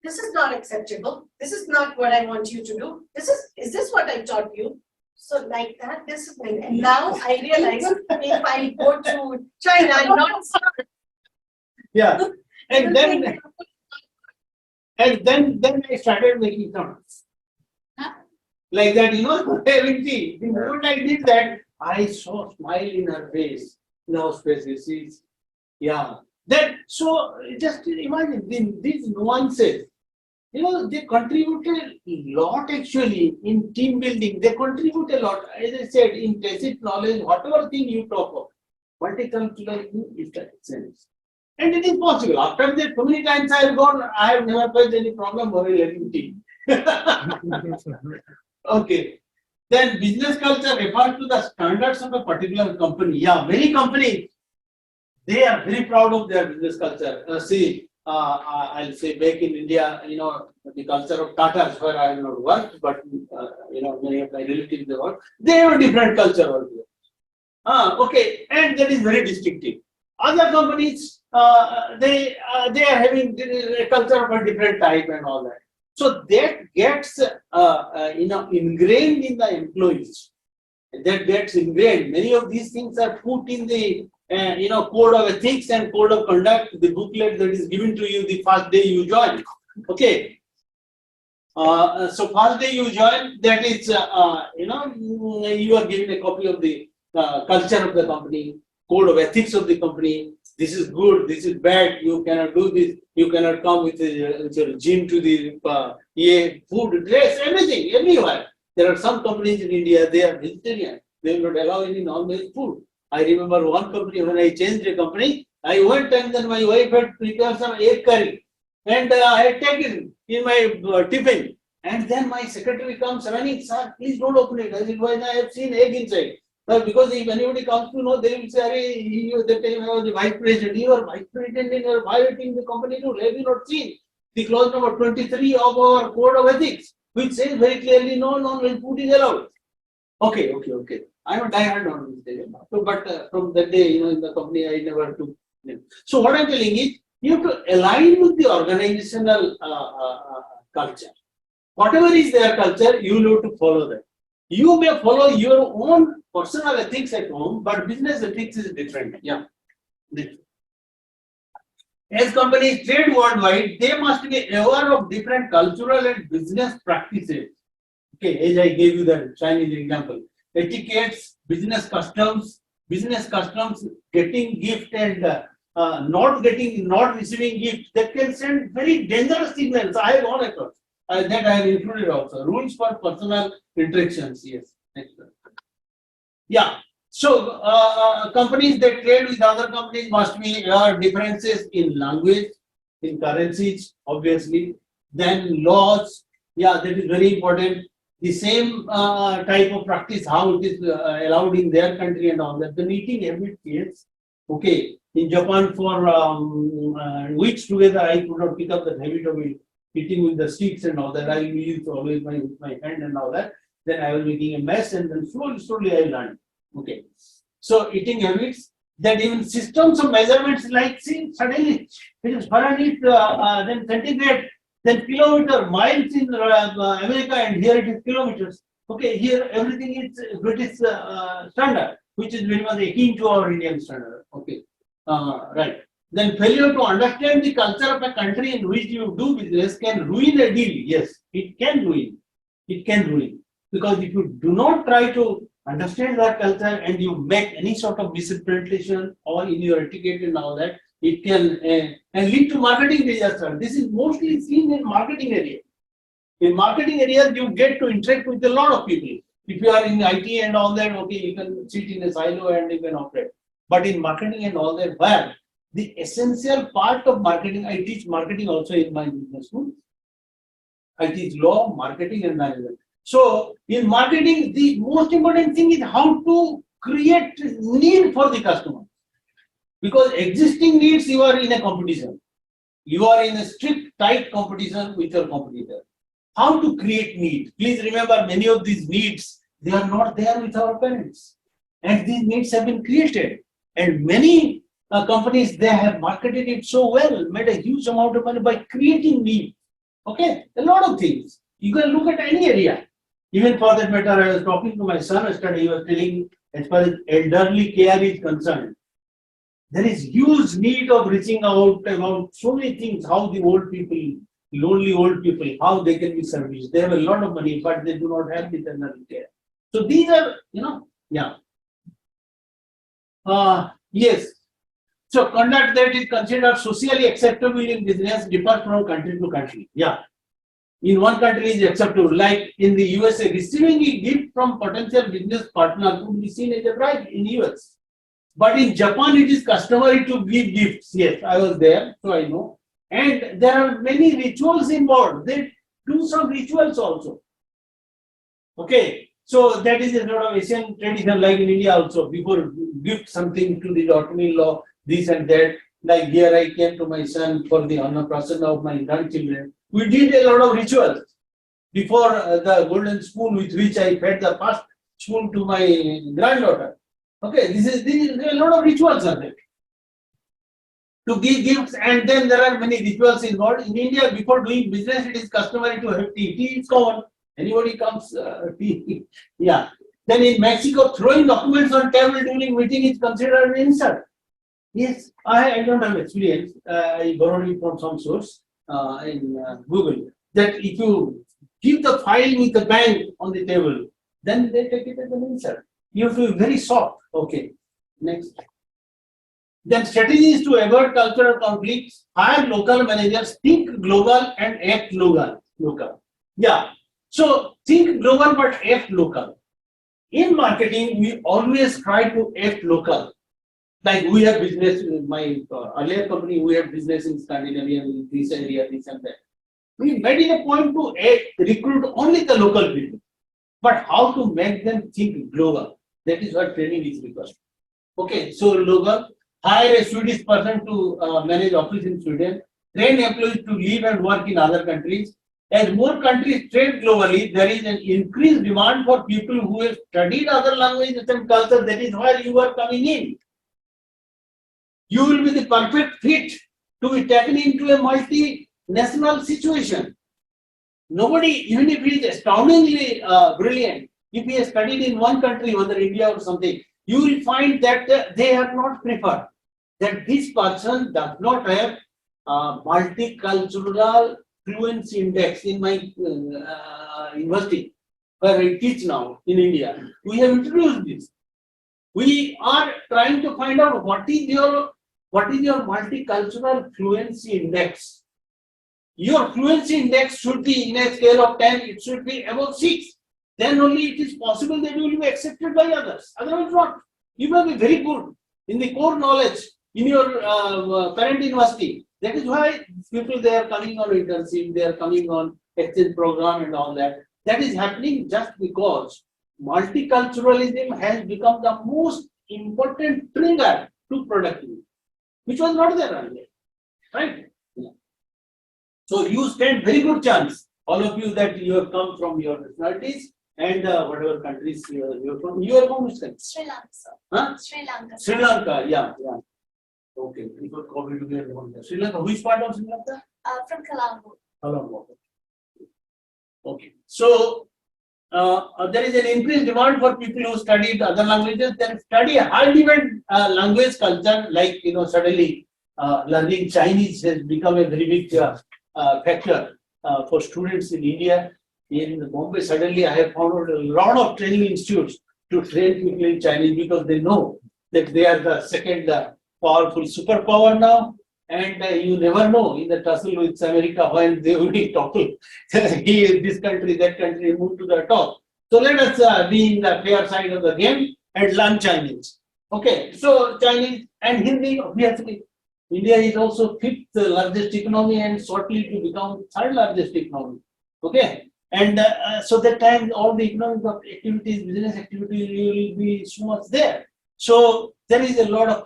Speaker 3: this is not acceptable. This is not what I want you to do. Is this what I taught you? So like that discipline. And now I realize if I go to China, I'm not smart.
Speaker 1: yeah. And then I started making sounds.
Speaker 3: Huh?
Speaker 1: Like that, having tea. The moment I did that, I saw a smile in her face. No space, yeah. That so just imagine these nuances. They contributed a lot actually in team building. They contribute a lot. As I said, in tacit knowledge, whatever thing you talk of, multiculturalism is the essence. And it is possible. After that, so many times I have gone, I have never faced any problem while having tea. Okay. Then business culture refers to the standards of a particular company. Yeah, many companies, they are very proud of their business culture. I'll say back in India, the culture of Tatas, where I have not worked, but many of my relatives they work. They have a different culture over there. Okay, and that is very distinctive. Other companies, they are having a culture of a different type and all that. So that gets ingrained in the employees. That gets ingrained. Many of these things are put in the code of ethics and code of conduct, the booklet that is given to you the first day you join. Okay. So first day you join, that is you are given a copy of the culture of the company, code of ethics of the company. This is good, this is bad, you cannot do this, you cannot come with a gym to the food, dress, everything, everywhere. There are some companies in India, they are vegetarian, they will not allow any non-veg food. I remember one company, when I changed the company, I went and then my wife had prepared some egg curry and I had taken in my tiffin. And then my secretary comes running, sir, please don't open it. I said, why? I have seen egg inside. Because if anybody comes to know, they will say, that time I was the vice president, you are vice president and you are violating the company rule. Have you not seen the clause number 23 of our code of ethics, which says very clearly, no non-veg food is allowed. Okay. I'm a diehard non-vegetarian. So, but from that day, in the company, I never took. So what I'm telling is, you have to align with the organizational culture. Whatever is their culture, you have to follow that. You may follow your own personal ethics at home, but business ethics is different. Yeah. As companies trade worldwide, they must be aware of different cultural and business practices. Okay, as I gave you the Chinese example. Etiquettes, business customs, getting gift and not receiving gift, that can send very dangerous signals. I have gone across. That I have included also. Rules for personal interactions. Yes. Next one. Yeah. So companies that trade with other companies must be differences in language, in currencies, obviously. Then laws. Yeah, that is very important. The same type of practice, how it is allowed in their country and all that. The eating habit is okay. In Japan, for weeks together, I could not pick up the habit of eating with the sticks and all that. I used always with my hand and all that. Then I was making a mess, and then slowly I learned. Okay. So eating habits, that even systems of measurements, like see, suddenly it is Fahrenheit, then centigrade, then kilometer, miles in America, and here it is kilometers. Okay, here everything is British standard, which is very much akin to our Indian standard. Okay, right. Then failure to understand the culture of a country in which you do business can ruin a deal. Yes, it can ruin. It can ruin. Because if you do not try to understand that culture and you make any sort of misinterpretation or in your etiquette and all that, it can and lead to marketing disaster. This is mostly seen in marketing area. In marketing areas, you get to interact with a lot of people. If you are in IT and all that, okay, you can sit in a silo and you can operate. But in marketing and all that, where the essential part of marketing. I teach marketing also in my business school. I teach law, marketing, and management. So, in marketing, the most important thing is how to create need for the customer. Because existing needs, you are in a competition. You are in a strict, tight competition with your competitor. How to create need? Please remember, many of these needs, they are not there with our parents. And these needs have been created. And many companies, they have marketed it so well, made a huge amount of money by creating need. Okay, a lot of things. You can look at any area. Even for that matter, I was talking to my son yesterday, he was telling, as far as elderly care is concerned, there is huge need of reaching out about so many things, how the old people, lonely old people, how they can be serviced. They have a lot of money, but they do not have maternal care. So these are, yeah. Yes. So conduct that is considered socially acceptable in business differs from country to country. Yeah. In one country is acceptable, like in the USA, receiving a gift from potential business partner could be seen as a bribe in US. But in Japan, it is customary to give gifts. Yes, I was there, so I know. And there are many rituals involved. They do some rituals also. Okay, so that is a sort of Asian tradition, like in India also. Before gift something to the daughter-in-law, this and that. Like here, I came to my son for the annaprasana of my grandchildren. We did a lot of rituals before the golden spoon with which I fed the first spoon to my granddaughter. Okay, this is a lot of rituals are there to give gifts, and then there are many rituals involved. In India, before doing business, it is customary to have tea. Tea is common. Anybody comes, tea. Yeah. Then in Mexico, throwing documents on table during meeting is considered an insult. Yes, I don't have experience. I borrowed it from some source in Google. That if you give the file with the bang on the table, then they take it as an insult. You have to be very soft. Okay. Next. Then strategies to avoid cultural conflicts. Hire local managers, think global and act local. Yeah. So think global but act local. In marketing, we always try to act local. Like we have business in my earlier company, we have business in Scandinavia, in this area, this and that. We made it a point to recruit only the local people. But how to make them think global? That is what training is required. Okay, so local, hire a Swedish person to manage office in Sweden, train employees to live and work in other countries. As more countries trade globally, there is an increased demand for people who have studied other languages and culture. That is why you are coming in. You will be the perfect fit to be taken into a multinational situation. Nobody, even if he is astoundingly brilliant, if he has studied in one country, whether India or something, you will find that they are not preferred. That this person does not have multicultural fluency index. In my university, where I teach now in India, we have introduced this. We are trying to find out what is your multicultural fluency index. Your fluency index should be in a scale of 10, it should be above 6. Then only it is possible that you will be accepted by others. Otherwise not. You must be very good in the core knowledge in your parent university. That is why people, they are coming on internship, they are coming on exchange program and all that. That is happening just because multiculturalism has become the most important trigger to productivity, which was not there earlier. Right? Yeah. So you stand very good chance, all of you, that you have come from your nationalities and whatever countries you are from. You are from which country?
Speaker 3: Sri Lanka, sir.
Speaker 1: Huh?
Speaker 3: Sri Lanka.
Speaker 1: Sri Lanka, yeah. Okay, before COVID, we are from there. Sri Lanka, which part of Sri Lanka?
Speaker 3: From Colombo.
Speaker 1: Colombo. Okay, so there is an increased demand for people who studied other languages. Then study high demand language culture, like suddenly learning Chinese has become a very big factor for students in India. In Bombay, suddenly I have found a lot of training institutes to train people in Chinese because they know that they are the second powerful superpower now. And you never know in the tussle with America when they will topple this country, that country, move to the top. So let us be in the fair side of the game and learn Chinese. Okay, so Chinese and Hindi, obviously. India is also fifth largest economy and shortly to become third largest economy. Okay, and so that time all the economic activities, business activity will be so much there. So there is a lot of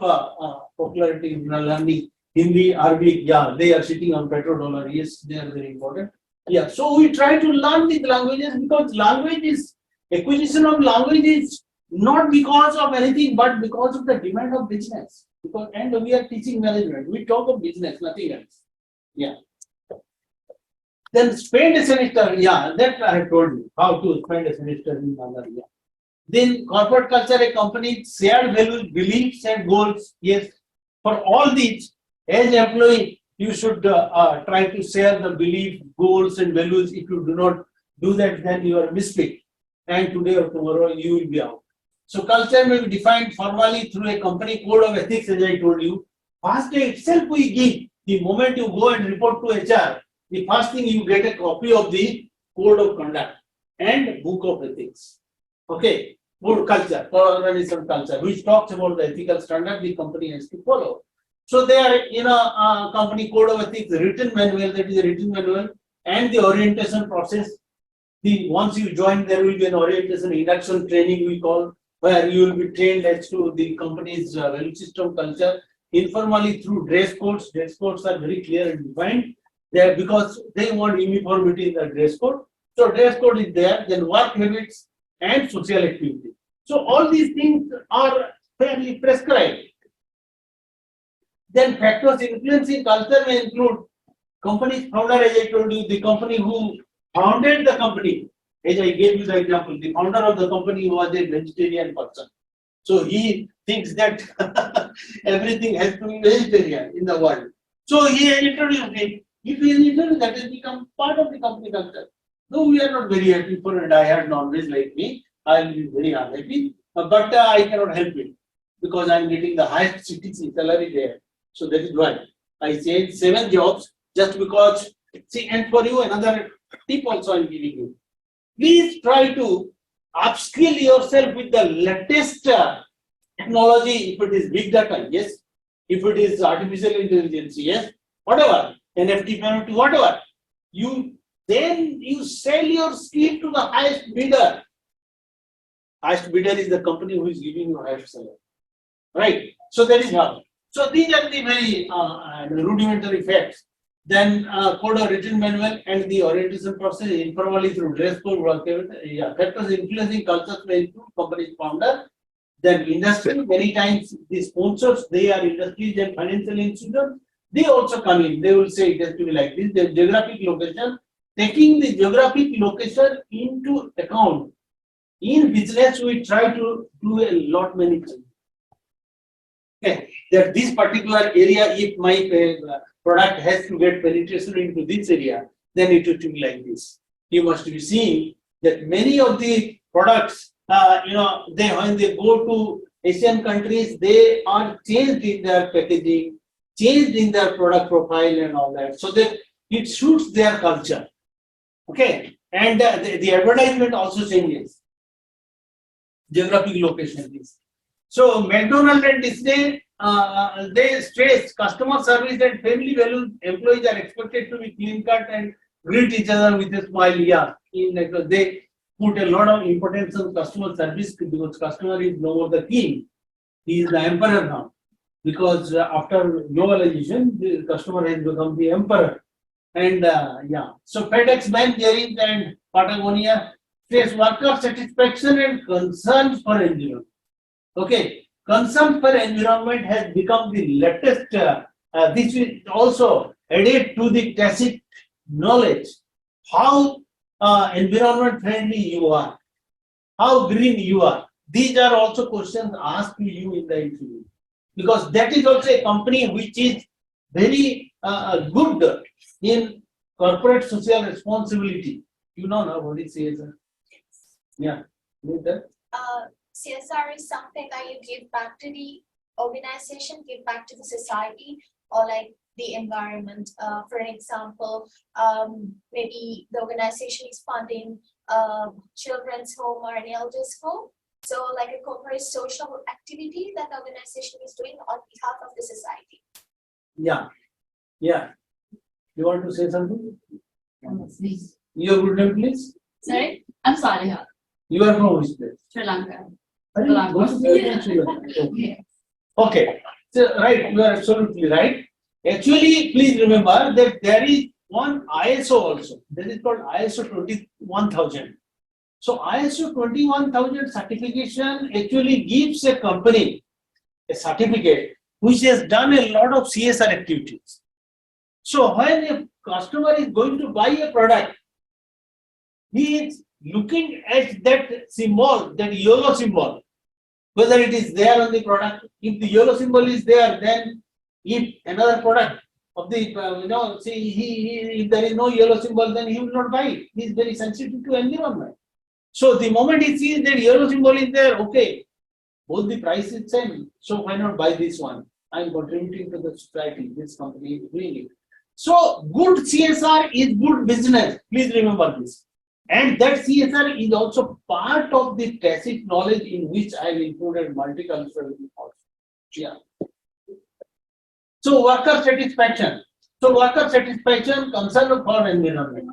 Speaker 1: popularity in learning Hindi, Arabic. Yeah, they are sitting on petrodollar. Yes, they are very important. Yeah, so we try to learn these languages because language is acquisition of language is not because of anything but because of the demand of business. Because and we are teaching management. We talk of business, nothing else. Yeah. Then spend a semester. Yeah, that I have told you how to spend a semester in another year. Then corporate culture, a company shared values, beliefs, and goals. Yes, for all these, as employee, you should try to share the belief, goals, and values. If you do not do that, then you are mistake. And today or tomorrow, you will be out. So culture may be defined formally through a company code of ethics, as I told you. First day itself we give. The moment you go and report to HR, the first thing you get a copy of the code of conduct and book of ethics. Okay, good culture, for organization culture, which talks about the ethical standard the company has to follow. So there in a company code of ethics, written manual, that is a written manual, and the orientation process. The once you join, there will be an orientation induction training we call, where you will be trained as to the company's value system culture. Informally through dress codes. Dress codes are very clear and defined. There because they want uniformity in the dress code. So dress code is there. Then work habits and social activity. So all these things are fairly prescribed. Then factors influencing culture may include company's founder, as I told you, the company who founded the company. As I gave you the example, the founder of the company was a vegetarian person. So he thinks that everything has to be vegetarian in the world. So he has introduced it. If he is introduced, that has become part of the company culture. Though we are not very happy for and I had non-veg like me, I will be very unhappy. But I cannot help it because I am getting the highest CTC salary there. So that is why I changed 7 jobs just because. See, and for you another tip also I am giving you. Please try to upskill yourself with the latest technology. If it is big data, yes. If it is artificial intelligence, yes. Whatever, NFT, penalty, whatever. Then you sell your skill to the highest bidder. Highest bidder is the company who is giving you highest salary, right? So that is how. So these are the very rudimentary facts. Then code of written manual and the orientation process informally through dress code, factors influencing culture may include company's founder. Then industry, many times the sponsors, they are industries and financial institutions, they also come in. They will say it has to be like this. The geographic location, taking the geographic location into account. In business, we try to do a lot many things. Okay, that this particular area, if my product has to get penetration into this area, then it will be like this. You must be seeing that many of the products, they when they go to Asian countries, they are changed in their packaging, changed in their product profile and all that, so that it suits their culture. Okay, and the advertisement also changes. Geographic location is. So McDonald's and Disney, they stress customer service and family values. Employees are expected to be clean cut and greet each other with a smile. Yeah, they put a lot of importance on customer service because customer is no more the king; he is the emperor now. Because after globalization, the customer has become the emperor. And so FedEx, Bank, Jerry, and Patagonia stress worker satisfaction and concerns for environment. Okay, concern for environment has become the latest. This will also added to the tacit knowledge how environment friendly you are, how green you are. These are also questions asked to you in the interview, because that is also a company which is very good in corporate social responsibility. You know now what is CSR? Yeah.
Speaker 4: CSR is something that you give back to the organization, give back to the society, or like the environment. For an example, maybe the organization is funding children's home or an elders home. So like a corporate social activity that the organization is doing on behalf of the society.
Speaker 1: Yeah, yeah. You want to say something?
Speaker 5: Please.
Speaker 1: Your good name, please?
Speaker 5: Sorry, I'm Saliha,
Speaker 1: You are from which place?
Speaker 5: Sri Lanka.
Speaker 1: Are you
Speaker 5: Lanka.
Speaker 1: from Sri Lanka? Okay.
Speaker 5: Yeah.
Speaker 1: Okay, so right, you are absolutely right. Actually, please remember that there is one ISO also. That is called ISO 21000. So ISO 21000 certification actually gives a company a certificate which has done a lot of CSR activities. So when a customer is going to buy a product, he is looking at that symbol, that yellow symbol, whether it is there on the product. If the yellow symbol is there, then if another product of the, if there is no yellow symbol, then he will not buy it. He is very sensitive to environment. So the moment he sees that yellow symbol is there, okay, both the price is same, so why not buy this one? I am contributing to the society, this company is doing it. So good CSR is good business, please remember this. And that CSR is also part of the tacit knowledge in which I have included multiculturalism also. Yeah. So worker satisfaction. So worker satisfaction, concern for environment.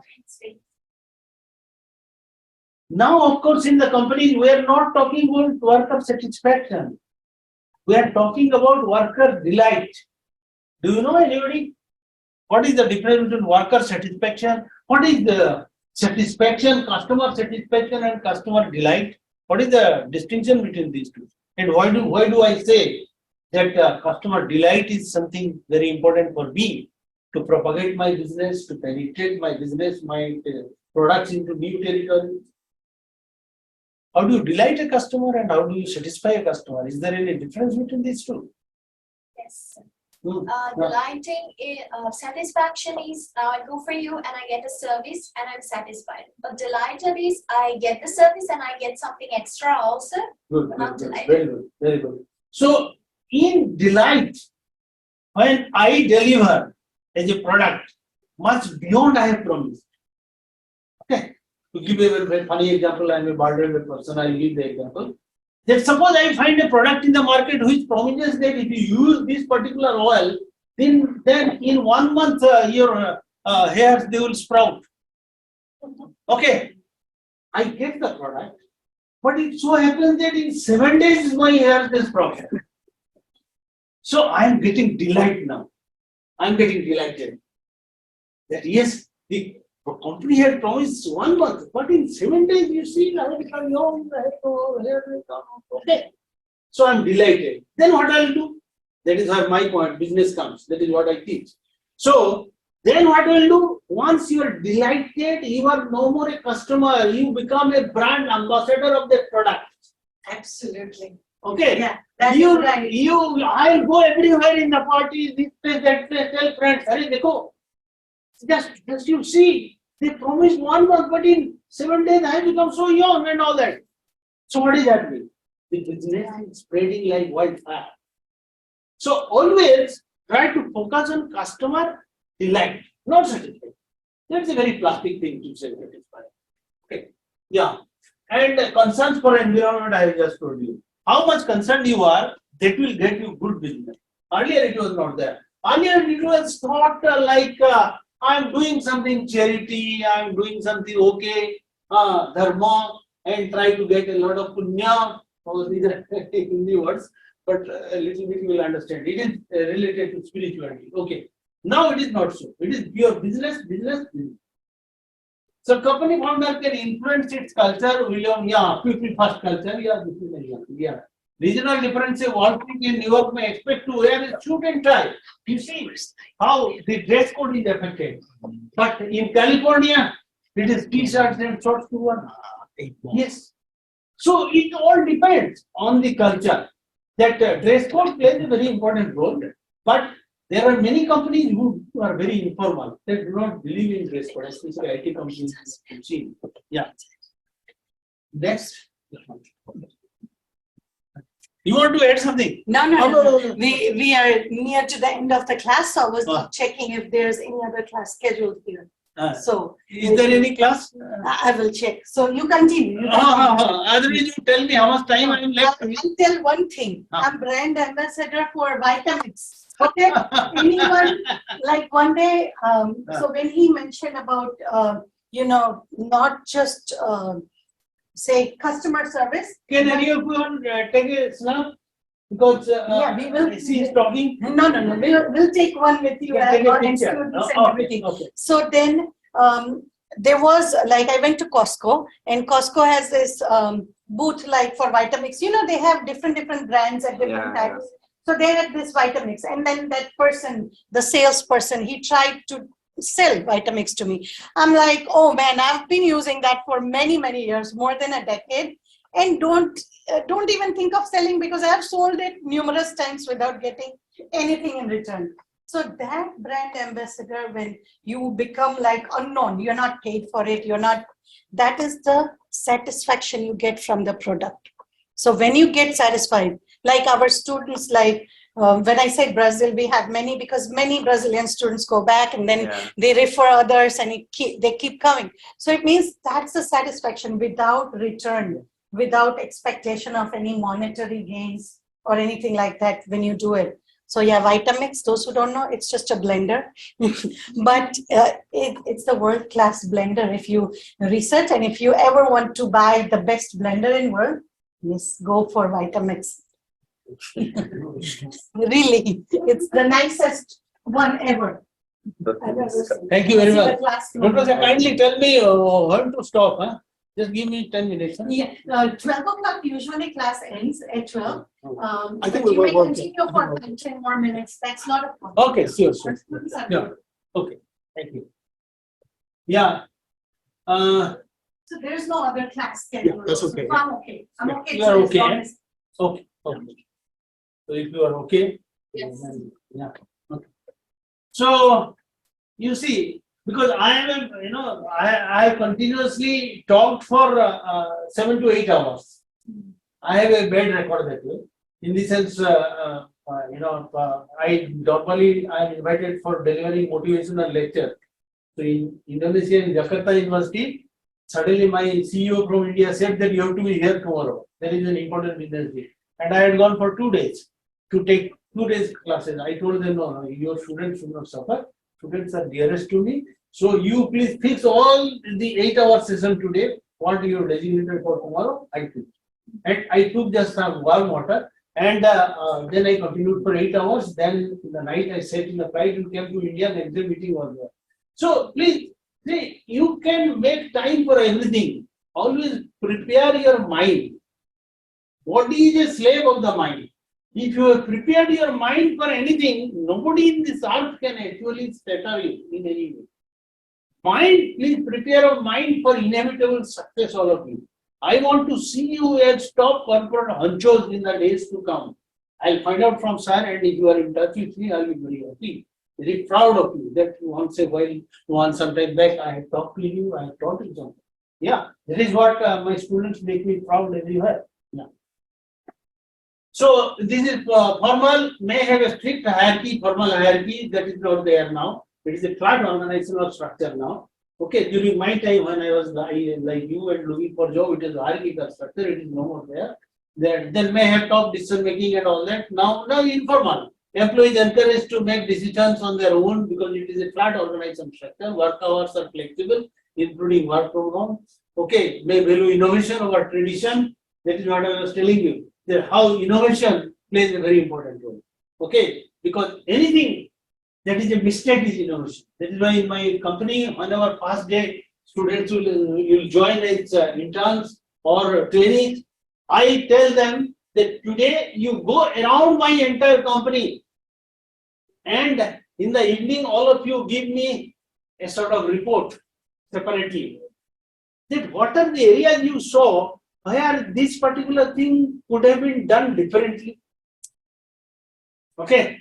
Speaker 1: Now, of course, in the companies, we are not talking about worker satisfaction. We are talking about worker delight. Do you know anybody? What is the difference between worker satisfaction? What is the satisfaction, customer satisfaction and customer delight? What is the distinction between these two? And why do I say that customer delight is something very important for me to propagate my business, to penetrate my business, my products into new territory? How do you delight a customer and how do you satisfy a customer? Is there any difference between these two?
Speaker 4: Yes.
Speaker 1: Hmm.
Speaker 4: Delighting, satisfaction is now I go for you and I get a service and I'm satisfied. But delighted is I get the service and I get something extra also.
Speaker 1: Good,
Speaker 4: Not
Speaker 1: good, good.
Speaker 4: delighted.
Speaker 1: Very good, very good. So, in delight, when I deliver as a product much beyond I have promised. Okay, to give a very funny example, I am a bartender person, I will give the example. That suppose I find a product in the market which promises that if you use this particular oil, then in 1 month your hairs they will sprout. Okay, I get the product, but it so happens that in 7 days my hairs they sprout. So I am getting delight now. I am getting delighted that yes, the company had promised 1 month, but in 7 days you see I have become young, I have hair will come. Okay. So I am delighted. Then what I will do? That is where my point, business comes. That is what I teach. So then what will do? Once you are delighted, you are no more a customer, you become a brand ambassador of that product.
Speaker 3: Absolutely.
Speaker 1: Okay.
Speaker 3: Yeah, that's right.
Speaker 1: I'll go everywhere in the party, this place, that place, tell friends, Hare, dekho. Just you see, they promised 1 month, but in 7 days I become so young and all that. So what is that mean? The business is spreading like wildfire. So always try to focus on customer delight, not satisfaction. That's a very plastic thing to say satisfy. Okay. Yeah. And concerns for environment, I have just told you. How much concerned you are, that will get you good business. Earlier it was not there. Earlier it was thought like I am doing something charity, I am doing something okay, dharma, and try to get a lot of punya. These are Hindi words, but a little bit you will understand. It is related to spirituality. Okay. Now it is not so. It is pure business. So company founder can influence its culture, people first culture, this is an example. Yeah. Regional difference, Wall Street in New York may expect to wear a suit and tie. You see how the dress code is affected. But in California, it is t-shirts and shorts to one. Yes. So it all depends on the culture. That dress code plays a very important role. But there are many companies who are very informal. They do not believe in dress code, especially IT companies. Yeah. Next. You want to add something?
Speaker 3: No. We are near to the end of the class, so I was
Speaker 1: Ah.
Speaker 3: checking if there's any other class scheduled here. So
Speaker 1: Is there any class?
Speaker 3: I will check. So you continue. You continue.
Speaker 1: Otherwise, you tell me how much time I am left.
Speaker 3: I'll tell one thing.
Speaker 1: Ah.
Speaker 3: I'm brand ambassador for vitamins. Okay, anyone, like one day, so when he mentioned about, not just, say, customer service.
Speaker 1: Can any of you take a snap? Because
Speaker 3: Yeah, we will.
Speaker 1: she is talking.
Speaker 3: No, we'll take one with you
Speaker 1: You can take a
Speaker 3: and
Speaker 1: picture.
Speaker 3: students and
Speaker 1: Okay,
Speaker 3: everything.
Speaker 1: okay.
Speaker 3: So then, there was, like, I went to Costco, and Costco has this booth like for Vitamix. They have different brands at different times. So they had this Vitamix, and then that person, the salesperson, he tried to sell Vitamix to me. I'm like, oh man, I've been using that for many years, more than a decade, and don't even think of selling, because I have sold it numerous times without getting anything in return. So that brand ambassador, when you become like unknown, you're not paid for it, that is the satisfaction you get from the product. So when you get satisfied, like our students, like when I say Brazil, we have many, because many Brazilian students go back and then they refer others, and they keep coming. So it means that's the satisfaction without return, without expectation of any monetary gains or anything like that when you do it. So yeah, Vitamix, those who don't know, it's just a blender, but it's the world-class blender. If you research, and if you ever want to buy the best blender in world, yes, go for Vitamix. Really, it's the nicest one ever.
Speaker 1: Thank you very
Speaker 3: See the
Speaker 1: much.
Speaker 3: classroom.
Speaker 1: Professor, kindly tell me when to stop. Huh? Just give me 10 minutes. Huh?
Speaker 3: Yeah, 12 o'clock usually class ends at 12.
Speaker 2: I
Speaker 3: But
Speaker 2: think we
Speaker 3: you may
Speaker 2: will.
Speaker 3: continue for 10 more minutes. That's not a problem.
Speaker 1: Okay, sure.
Speaker 3: Our students are
Speaker 1: Yeah.
Speaker 3: good.
Speaker 1: Okay, thank you. Yeah.
Speaker 3: So there's no other class schedule.
Speaker 2: Yeah, that's okay.
Speaker 3: So I'm okay. I'm
Speaker 1: Yeah,
Speaker 3: okay.
Speaker 1: you are
Speaker 3: to as
Speaker 1: okay,
Speaker 3: long
Speaker 1: eh?
Speaker 3: as-
Speaker 1: Okay. Okay. So if you are okay.
Speaker 3: Yes.
Speaker 1: then, yeah. Okay. So you see, because I am, I continuously talked for 7 to 8 hours. I have a bad record that way. In the sense, I normally I'm invited for delivering motivational lecture. So in Indonesia, in Jakarta University, suddenly my CEO from India said that you have to be here tomorrow. There is an important business day. And I had gone for 2 days to take 2 days classes. I told them, no, your students should not suffer. Students are dearest to me. So you please fix all the 8-hour session today. What you designated for tomorrow, I took. And I took just some warm water. And then I continued for 8 hours. Then in the night I sat in the flight and came to India. The exam meeting was there. So please, see, you can make time for everything. Always prepare your mind. Body is a slave of the mind. If you have prepared your mind for anything, nobody in this earth can actually settle you in any way. Mind, please prepare your mind for inevitable success, all of you. I want to see you as top corporate honchos in the days to come. I'll find out from sir, and if you are in touch with me, I'll be very happy. Very proud of you that once sometime back, I have talked to you, I have taught you something. Yeah, that is what my students make me proud everywhere. Yeah. So this is formal, may have a strict hierarchy, formal hierarchy, that is not there now. It is a flat organizational structure now. Okay, during my time when I was like you and looking for job, it is hierarchical structure, it is no more there. Then may have top decision making and all that. Now informal. Employees encouraged to make decisions on their own because it is a flat organization structure. Work hours are flexible, including work from home. Okay, may value innovation over tradition. That is what I was telling you. That how innovation plays a very important role. Okay, because anything that is a mistake is innovation. That is why in my company, on our first day, students will join as interns or trainees. I tell them that today you go around my entire company, and in the evening, all of you give me a sort of report separately. That what are the areas you saw where this particular thing could have been done differently? Okay,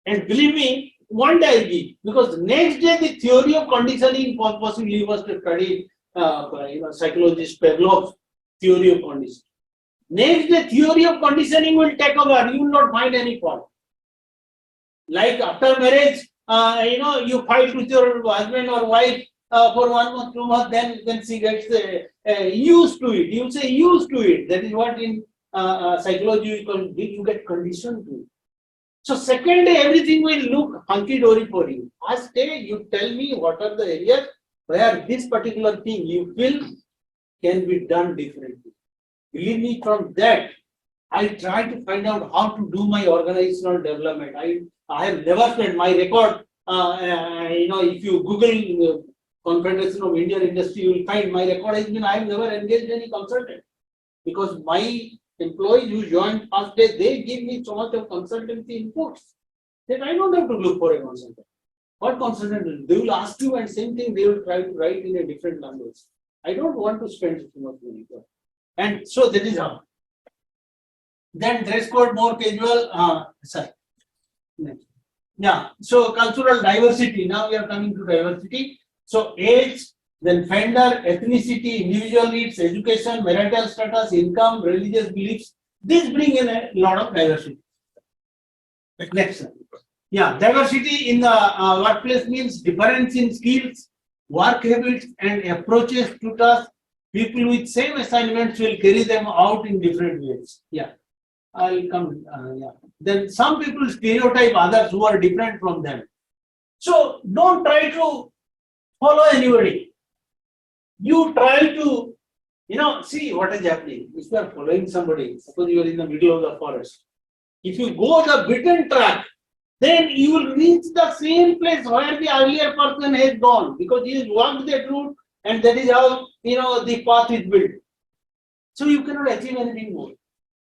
Speaker 1: and believe me, one day I'll give, because next day the theory of conditioning possibly was to study psychologist Pavlov's theory of conditioning. Next day theory of conditioning will take over, you will not find any fault. Like after marriage, you fight with your husband or wife for 1 month, 2 months, then she gets used to it. You say used to it. That is what in psychology you get conditioned to it. So second day, everything will look hunky-dory for you. First day, you tell me what are the areas where this particular thing you feel can be done differently. Believe me, from that, I try to find out how to do my organizational development. I have never spent my record. If you Google Confederation of Indian Industry, you will find my record has been I have never engaged any consultant, because my employees who joined first day, they give me so much of consultancy inputs that I don't have to look for a consultant. What consultant will do? They will ask you, and same thing they will try to write in a different language. I don't want to spend too much money. And so that is how. Then dress code more casual. Sorry. Next. Yeah. So cultural diversity. Now we are coming to diversity. So age, then gender, ethnicity, individual needs, education, marital status, income, religious beliefs. These bring in a lot of diversity. Next. Yeah, diversity in the workplace means difference in skills, work habits, and approaches to tasks. People with same assignments will carry them out in different ways. Yeah, I'll come. Yeah. Then some people stereotype others who are different from them. So don't try to follow anybody. You try to, see what is happening. If you are following somebody, suppose you are in the middle of the forest. If you go the beaten track, then you will reach the same place where the earlier person has gone, because he has walked that route, and that is how the path is built. So you cannot achieve anything more.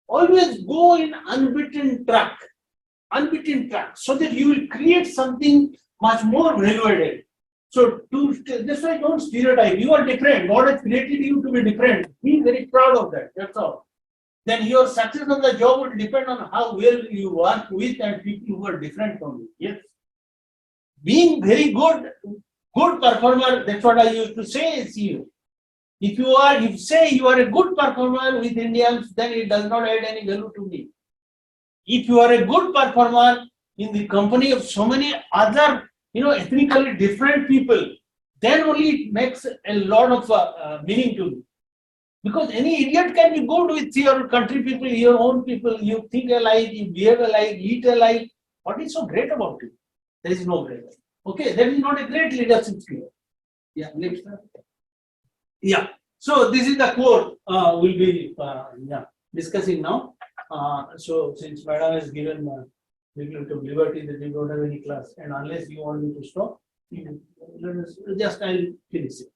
Speaker 1: Always go in unbeaten track, so that you will create something much more value added. So that's why don't stereotype. You are different. God has created you to be different. Be very proud of that. That's all. Then your success on the job will depend on how well you work with and people who are different from you. Yes. Being very good performer, that's what I used to say is you. If you say you are a good performer with Indians, then it does not add any value to me. If you are a good performer in the company of so many other, ethnically different people, then only it makes a lot of meaning to me. Because any idiot can be good with your country people, your own people, you think alike, you behave alike, eat alike. What is so great about it? There is no great. Okay, that is not a great leadership skill. Yeah, next. Yeah, so this is the core we'll be discussing now. So since Madam has given little to liberty that we don't have any class, and unless you want me to stop, just I'll finish it.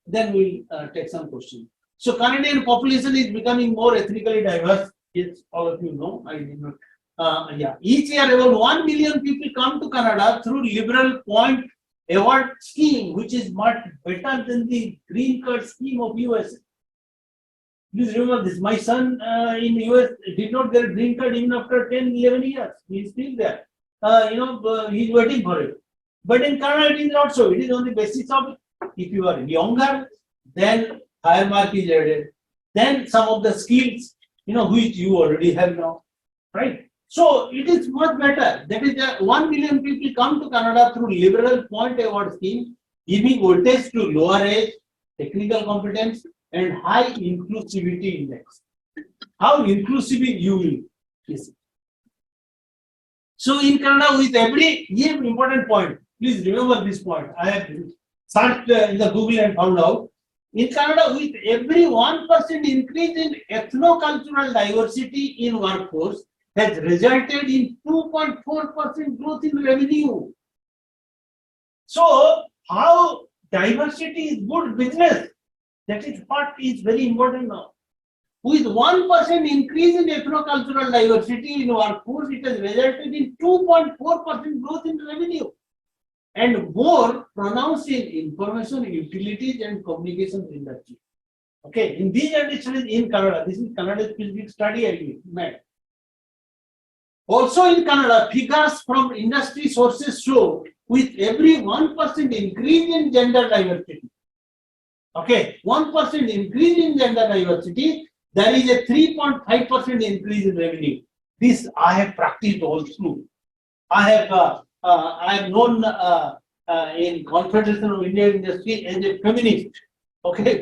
Speaker 1: Then we'll take some questions. So Canadian population is becoming more ethnically diverse. Yes, all of you know. I did not. Each year about 1 million people come to Canada through liberal point award scheme, which is much better than the green card scheme of US. Please remember this. My son in US did not get a green card even after 10, 11 years. He is still there. He's waiting for it. But in Canada, it is not so. It is on the basis of if you are younger, then higher mark is added. Then some of the skills, which you already have now, right? So it is much better. That is, 1 million people come to Canada through liberal point award scheme, giving weightage to lower age, technical competence, and high inclusivity index. How inclusive you will is. So in Canada, with every important point, please remember this point. I have searched in the Google and found out. In Canada, with every 1% increase in ethno-cultural diversity in workforce has resulted in 2.4% growth in revenue. So, how diversity is good business? That is what is very important now. With 1% increase in ethno-cultural diversity in workforce, it has resulted in 2.4% growth in revenue. And more pronounced in information, utilities, and communications industry. Okay, in these industries in Canada, this is Canada specific study I made. Also in Canada, figures from industry sources show with every 1% increase in gender diversity. Okay, 1% increase in gender diversity, there is a 3.5% increase in revenue. This I have practiced all through. I have known in Confederation of Indian Industry as a feminist,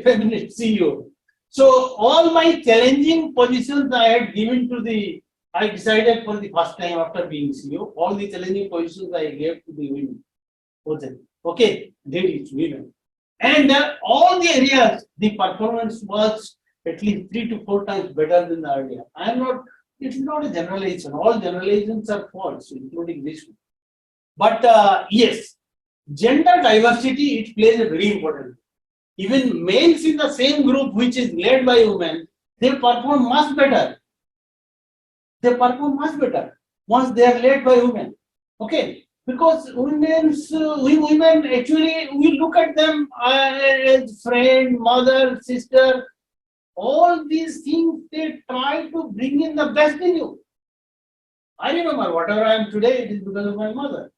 Speaker 1: feminist CEO. So all my challenging positions I had given to the I decided for the first time after being CEO, all the challenging positions I gave to the women. Okay, ladies, women. And all the areas, the performance was at least 3 to 4 times better than the earlier. I am not, it is not a generalization. All generalizations are false, including this one. But yes, gender diversity, it plays a very important role. Even males in the same group which is led by women, they perform much better. They perform much better once they are led by women. Okay, because women actually, we look at them as friend, mother, sister, all these things they try to bring in the best in you. I remember whatever I am today, it is because of my mother.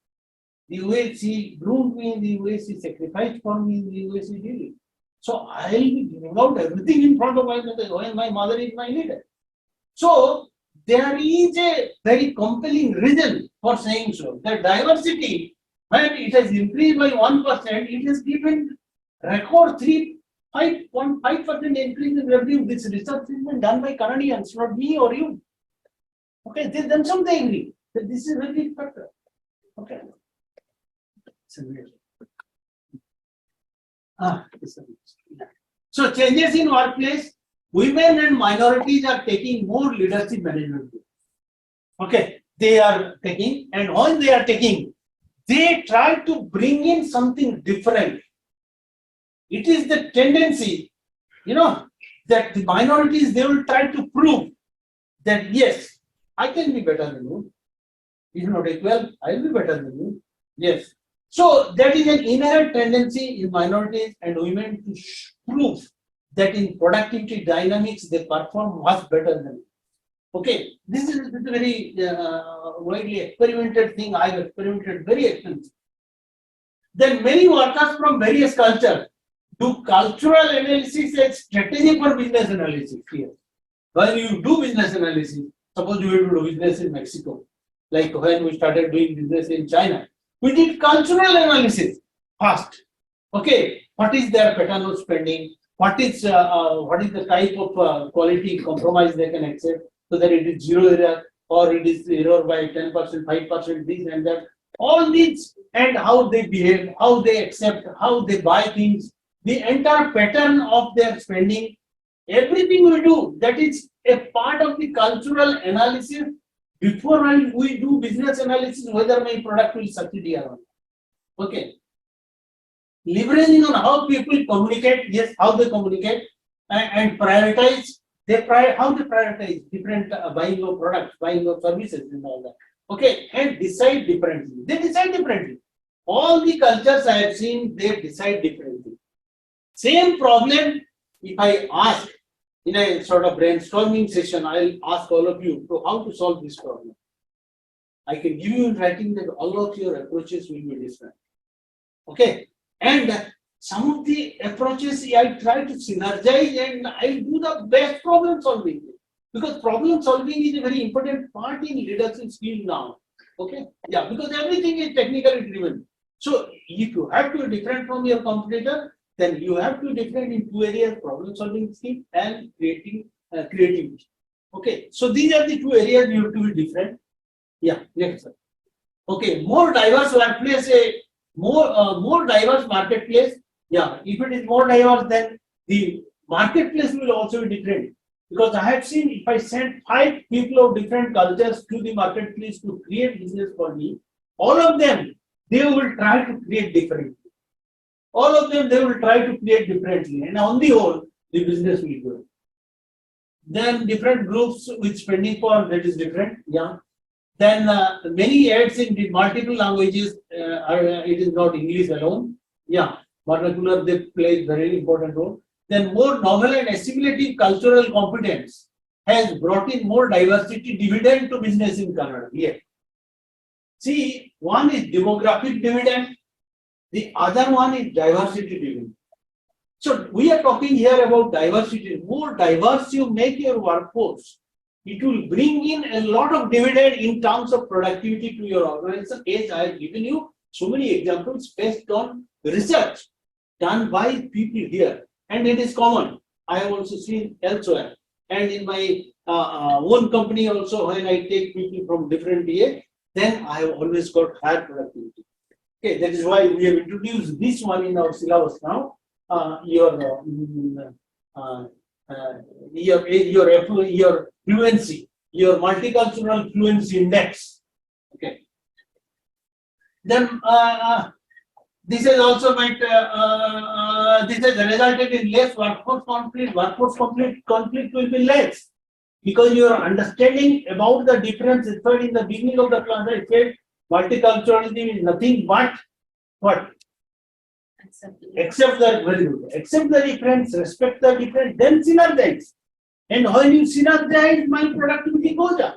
Speaker 1: The way she groomed me, the way she sacrificed for me, the way she did it. So I will be giving out everything in front of my mother when my mother is my leader. So there is a very compelling reason for saying so. The diversity, when it has increased by 1%, it has given record 5% increase in revenue. This research has been done by Canadians, not me or you. Okay, they themselves they agree that this is a very big factor. Okay. So changes in workplace, women and minorities are taking more leadership management. Okay, they are taking, and when they are taking, they try to bring in something different. It is the tendency, that the minorities, they will try to prove that yes, I can be better than you. If not equal, I will be better than you. Yes. So that is an inherent tendency in minorities and women to prove that in productivity dynamics they perform much better than you. Okay, this is a very widely experimented thing. I have experimented very extensively. Then many workers from various cultures do cultural analysis as strategy for business analysis here. When you do business analysis, suppose you will do business in Mexico, like when we started doing business in China, we did cultural analysis first. Okay, what is their pattern of spending? What is the type of quality compromise they can accept, so that it is zero error or it is error by 10%, 5%, this and that. All these, and how they behave, how they accept, how they buy things, the entire pattern of their spending, everything we do, that is a part of the cultural analysis before we do business analysis, whether my product will succeed or not. Okay. Leveraging on how people communicate, yes, how they communicate, and prioritize. How they prioritize different buying of products, buying of services, and all that. Okay, and decide differently. They decide differently. All the cultures I have seen, they decide differently. Same problem, if I ask in a sort of brainstorming session, I'll ask all of you to how to solve this problem. I can give you in writing that all of your approaches will be different. Okay, and some of the approaches I try to synergize and I do the best problem solving, because problem solving is a very important part in leadership skill now. Okay, yeah, because everything is technically driven. So if you have to be different from your competitor, then you have to be different in two areas: problem solving skill and creativity. Okay, so these are the two areas you have to be different. Yeah, next sir. Okay, more diverse workplace, more diverse marketplace. Yeah, if it is more diverse, then the marketplace will also be different. Because I have seen, if I send 5 people of different cultures to the marketplace to create business for me, all of them, they will try to create differently. All of them, they will try to create differently. And on the whole, the business will grow. Then different groups with spending power, that is different. Yeah. Then many ads in the multiple languages, it is not English alone. Yeah. Vernacular, they play a very important role. Then more novel and assimilative cultural competence has brought in more diversity dividend to business in Canada. Yeah. See, one is demographic dividend, the other one is diversity dividend. So we are talking here about diversity. More diverse you make your workforce, it will bring in a lot of dividend in terms of productivity to your organization. As I have given you so many examples based on research done by people here, and it is common. I have also seen elsewhere. And in my own company also, when I take people from different TA, then I have always got higher productivity. Okay, that is why we have introduced this one in our syllabus now. Your fluency, your multicultural fluency index. Okay. Then this has also made this has resulted in less workforce conflict. Workforce conflict will be less because your understanding about the difference. In the beginning of the class, I said multiculturalism is nothing but what? Accept the very good. Accept the difference, respect the difference, then synergize. And when you synergize, my productivity goes up.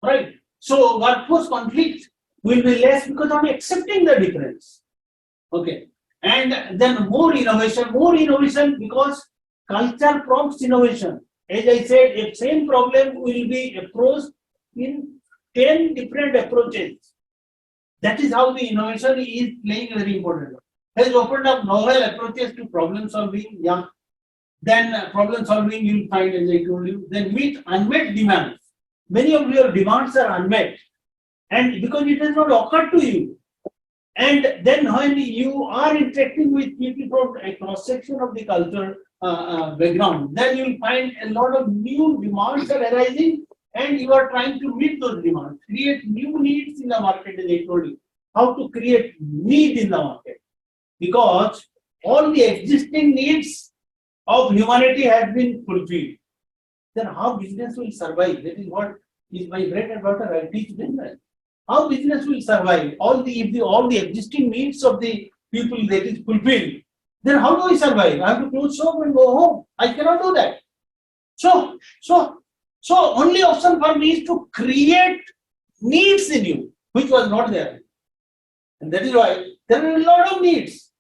Speaker 1: Right? So workforce conflict will be less because I'm accepting the difference. Okay. And then more innovation because culture prompts innovation. As I said, a same problem will be approached in 10 different approaches. That is how the innovation is playing a very important role. Has opened up novel approaches to problem solving. Yeah. Then problem solving you will find, as I told you. Then meet unmet demands. Many of your demands are unmet, and because it has not occurred to you. And then when you are interacting with people from a cross section of the culture background, then you will find a lot of new demands are arising, and you are trying to meet those demands, create new needs in the market. As I told you, how to create need in the market, because all the existing needs of humanity have been fulfilled. Then how business will survive? That is what is my bread and butter. I teach business. How business will survive? All the existing needs of the people that is fulfilled. Then how do I survive? I have to close shop and go home. I cannot do that. So only option for me is to create needs in you, which was not there. And that is why there are a lot of needs.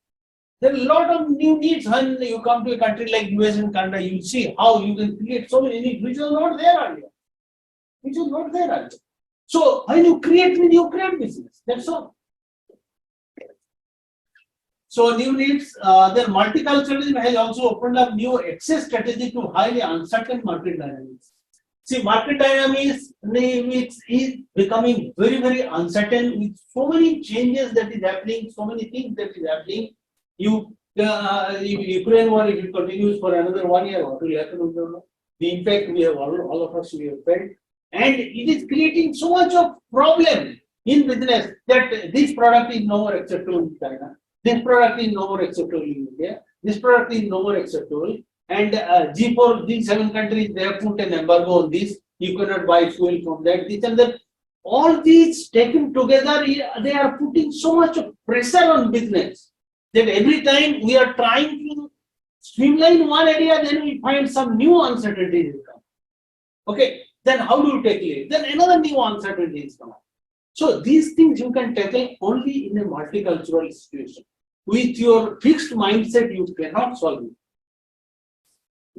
Speaker 1: There are a lot of new needs. When you come to a country like US and Canada, you see how you can create so many needs which was not there earlier. So when you create business. That's all. So new needs. Then multiculturalism has also opened up new access strategy to highly uncertain market dynamics. See, market dynamics is becoming very, very uncertain with so many changes that is happening, so many things that is happening. Ukraine war, if it continues for another 1 year, what will happen? We don't know. The impact we have all of us we have felt, and it is creating so much of problem in business that this product is no more acceptable in China. This product is no more acceptable in India. This product is no more acceptable. And G4, these 7 countries, they have put an embargo on this. You cannot buy fuel from that. This and that. All these taken together, they are putting so much of pressure on business that every time we are trying to streamline one area, then we find some new uncertainties come. Okay, then how do you tackle it? Then another new uncertainties come. So these things you can tackle only in a multicultural situation. With your fixed mindset, you cannot solve it.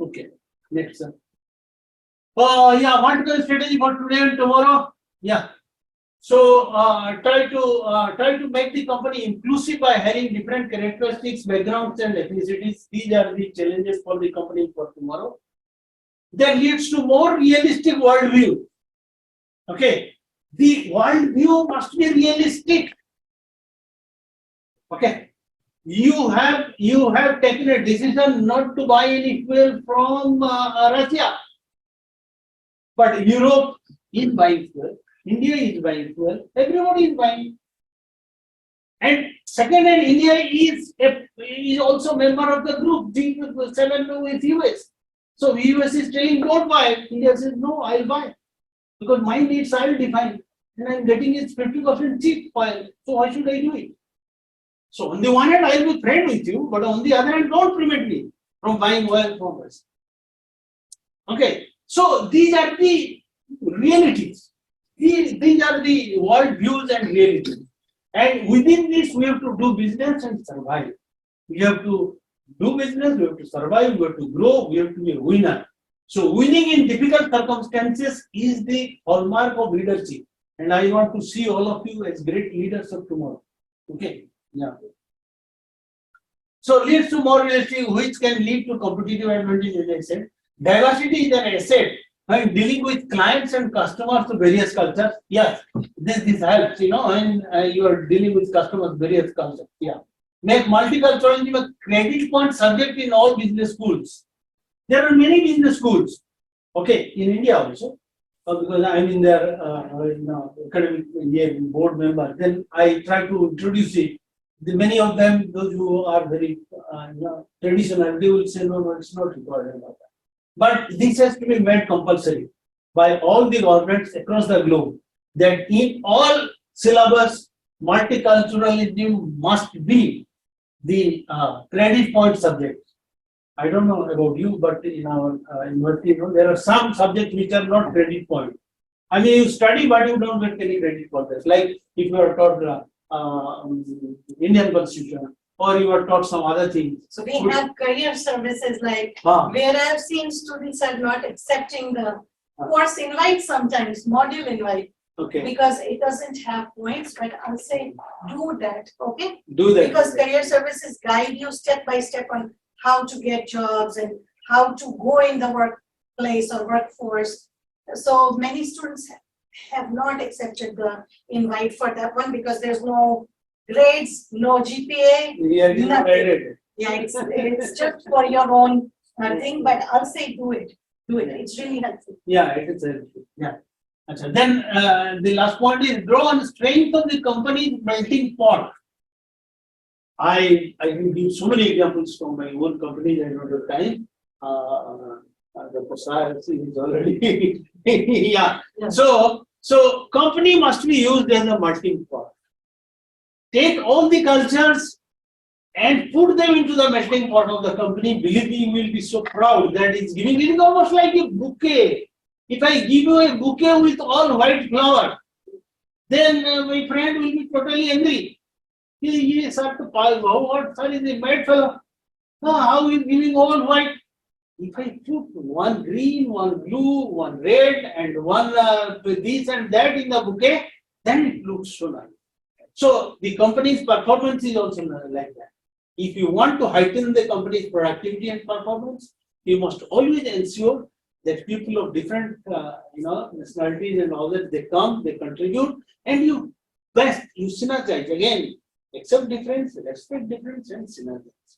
Speaker 1: Okay, next one. Multicultural strategy for today and tomorrow. Yeah. So try to make the company inclusive by having different characteristics, backgrounds, and ethnicities. These are the challenges for the company for tomorrow. That leads to more realistic worldview. Okay, the worldview must be realistic. Okay, you have taken a decision not to buy any fuel from Russia, but Europe is buying fuel. India is buying fuel, everybody is buying. And second hand, India is also member of the group G7 with US. So US is saying don't buy. India says no, I'll buy. Because my needs I will define. And I'm getting it 50% cheap oil. So why should I do it? So on the one hand, I will be friend with you, but on the other hand, don't prevent me from buying oil from us. Okay. So these are the realities. These are the world views and realities. And within this, we have to do business and survive. We have to do business, we have to survive, we have to grow, we have to be a winner. So winning in difficult circumstances is the hallmark of leadership. And I want to see all of you as great leaders of tomorrow. Okay. Yeah. So leads to more realistic, which can lead to competitive advantage, as I said. Diversity is an asset. When dealing with clients and customers of various cultures, yes, this helps, when you are dealing with customers of various cultures, yeah. Make multiculturalism a credit point subject in all business schools. There are many business schools, okay, in India also, because I'm in their academic board member, then I try to introduce it. Many of them, those who are very traditional, they will say, no, it's not required about that. But this has to be made compulsory by all the governments across the globe, that in all syllabus, multiculturalism must be the credit point subject. I don't know about you, but in our university, there are some subjects which are not credit point. I mean, you study, but you don't get any credit for this. Like if you are taught Indian Constitution, or you are taught some other things.
Speaker 3: So we have career services like where I've seen students are not accepting the course invite sometimes, module invite,
Speaker 1: Okay,
Speaker 3: because it doesn't have points, but I'll say do that, okay?
Speaker 1: do that.
Speaker 3: Because career services guide you step by step on how to get jobs and how to go in the workplace or workforce. So many students have not accepted the invite for that one because there's no grades, no GPA.
Speaker 1: Yeah, it is not
Speaker 3: nothing.
Speaker 1: added.
Speaker 3: Yeah, it's just for your own thing, but I'll say do it. Do it. It's really helpful.
Speaker 1: Yeah, it is helpful. Yeah. Achha, then the last point is draw on the strength of the company's melting pot. I can give so many examples from my own company. I don't have time. The Prasad is already yeah. So company must be used as a melting pot. Take all the cultures and put them into the melting pot of the company. Believe me, you will be so proud that it's giving. It is almost like a bouquet. If I give you a bouquet with all white flower, then my friend will be totally angry. He start to pause. Oh, what sir is a bad fellow? How is giving all white? If I put one green, one blue, one red, and one this and that in the bouquet, then it looks so nice. So the company's performance is also like that. If you want to heighten the company's productivity and performance, you must always ensure that people of different nationalities and all that, they come, they contribute, and you synergize. Again, accept difference, respect difference, and synergize.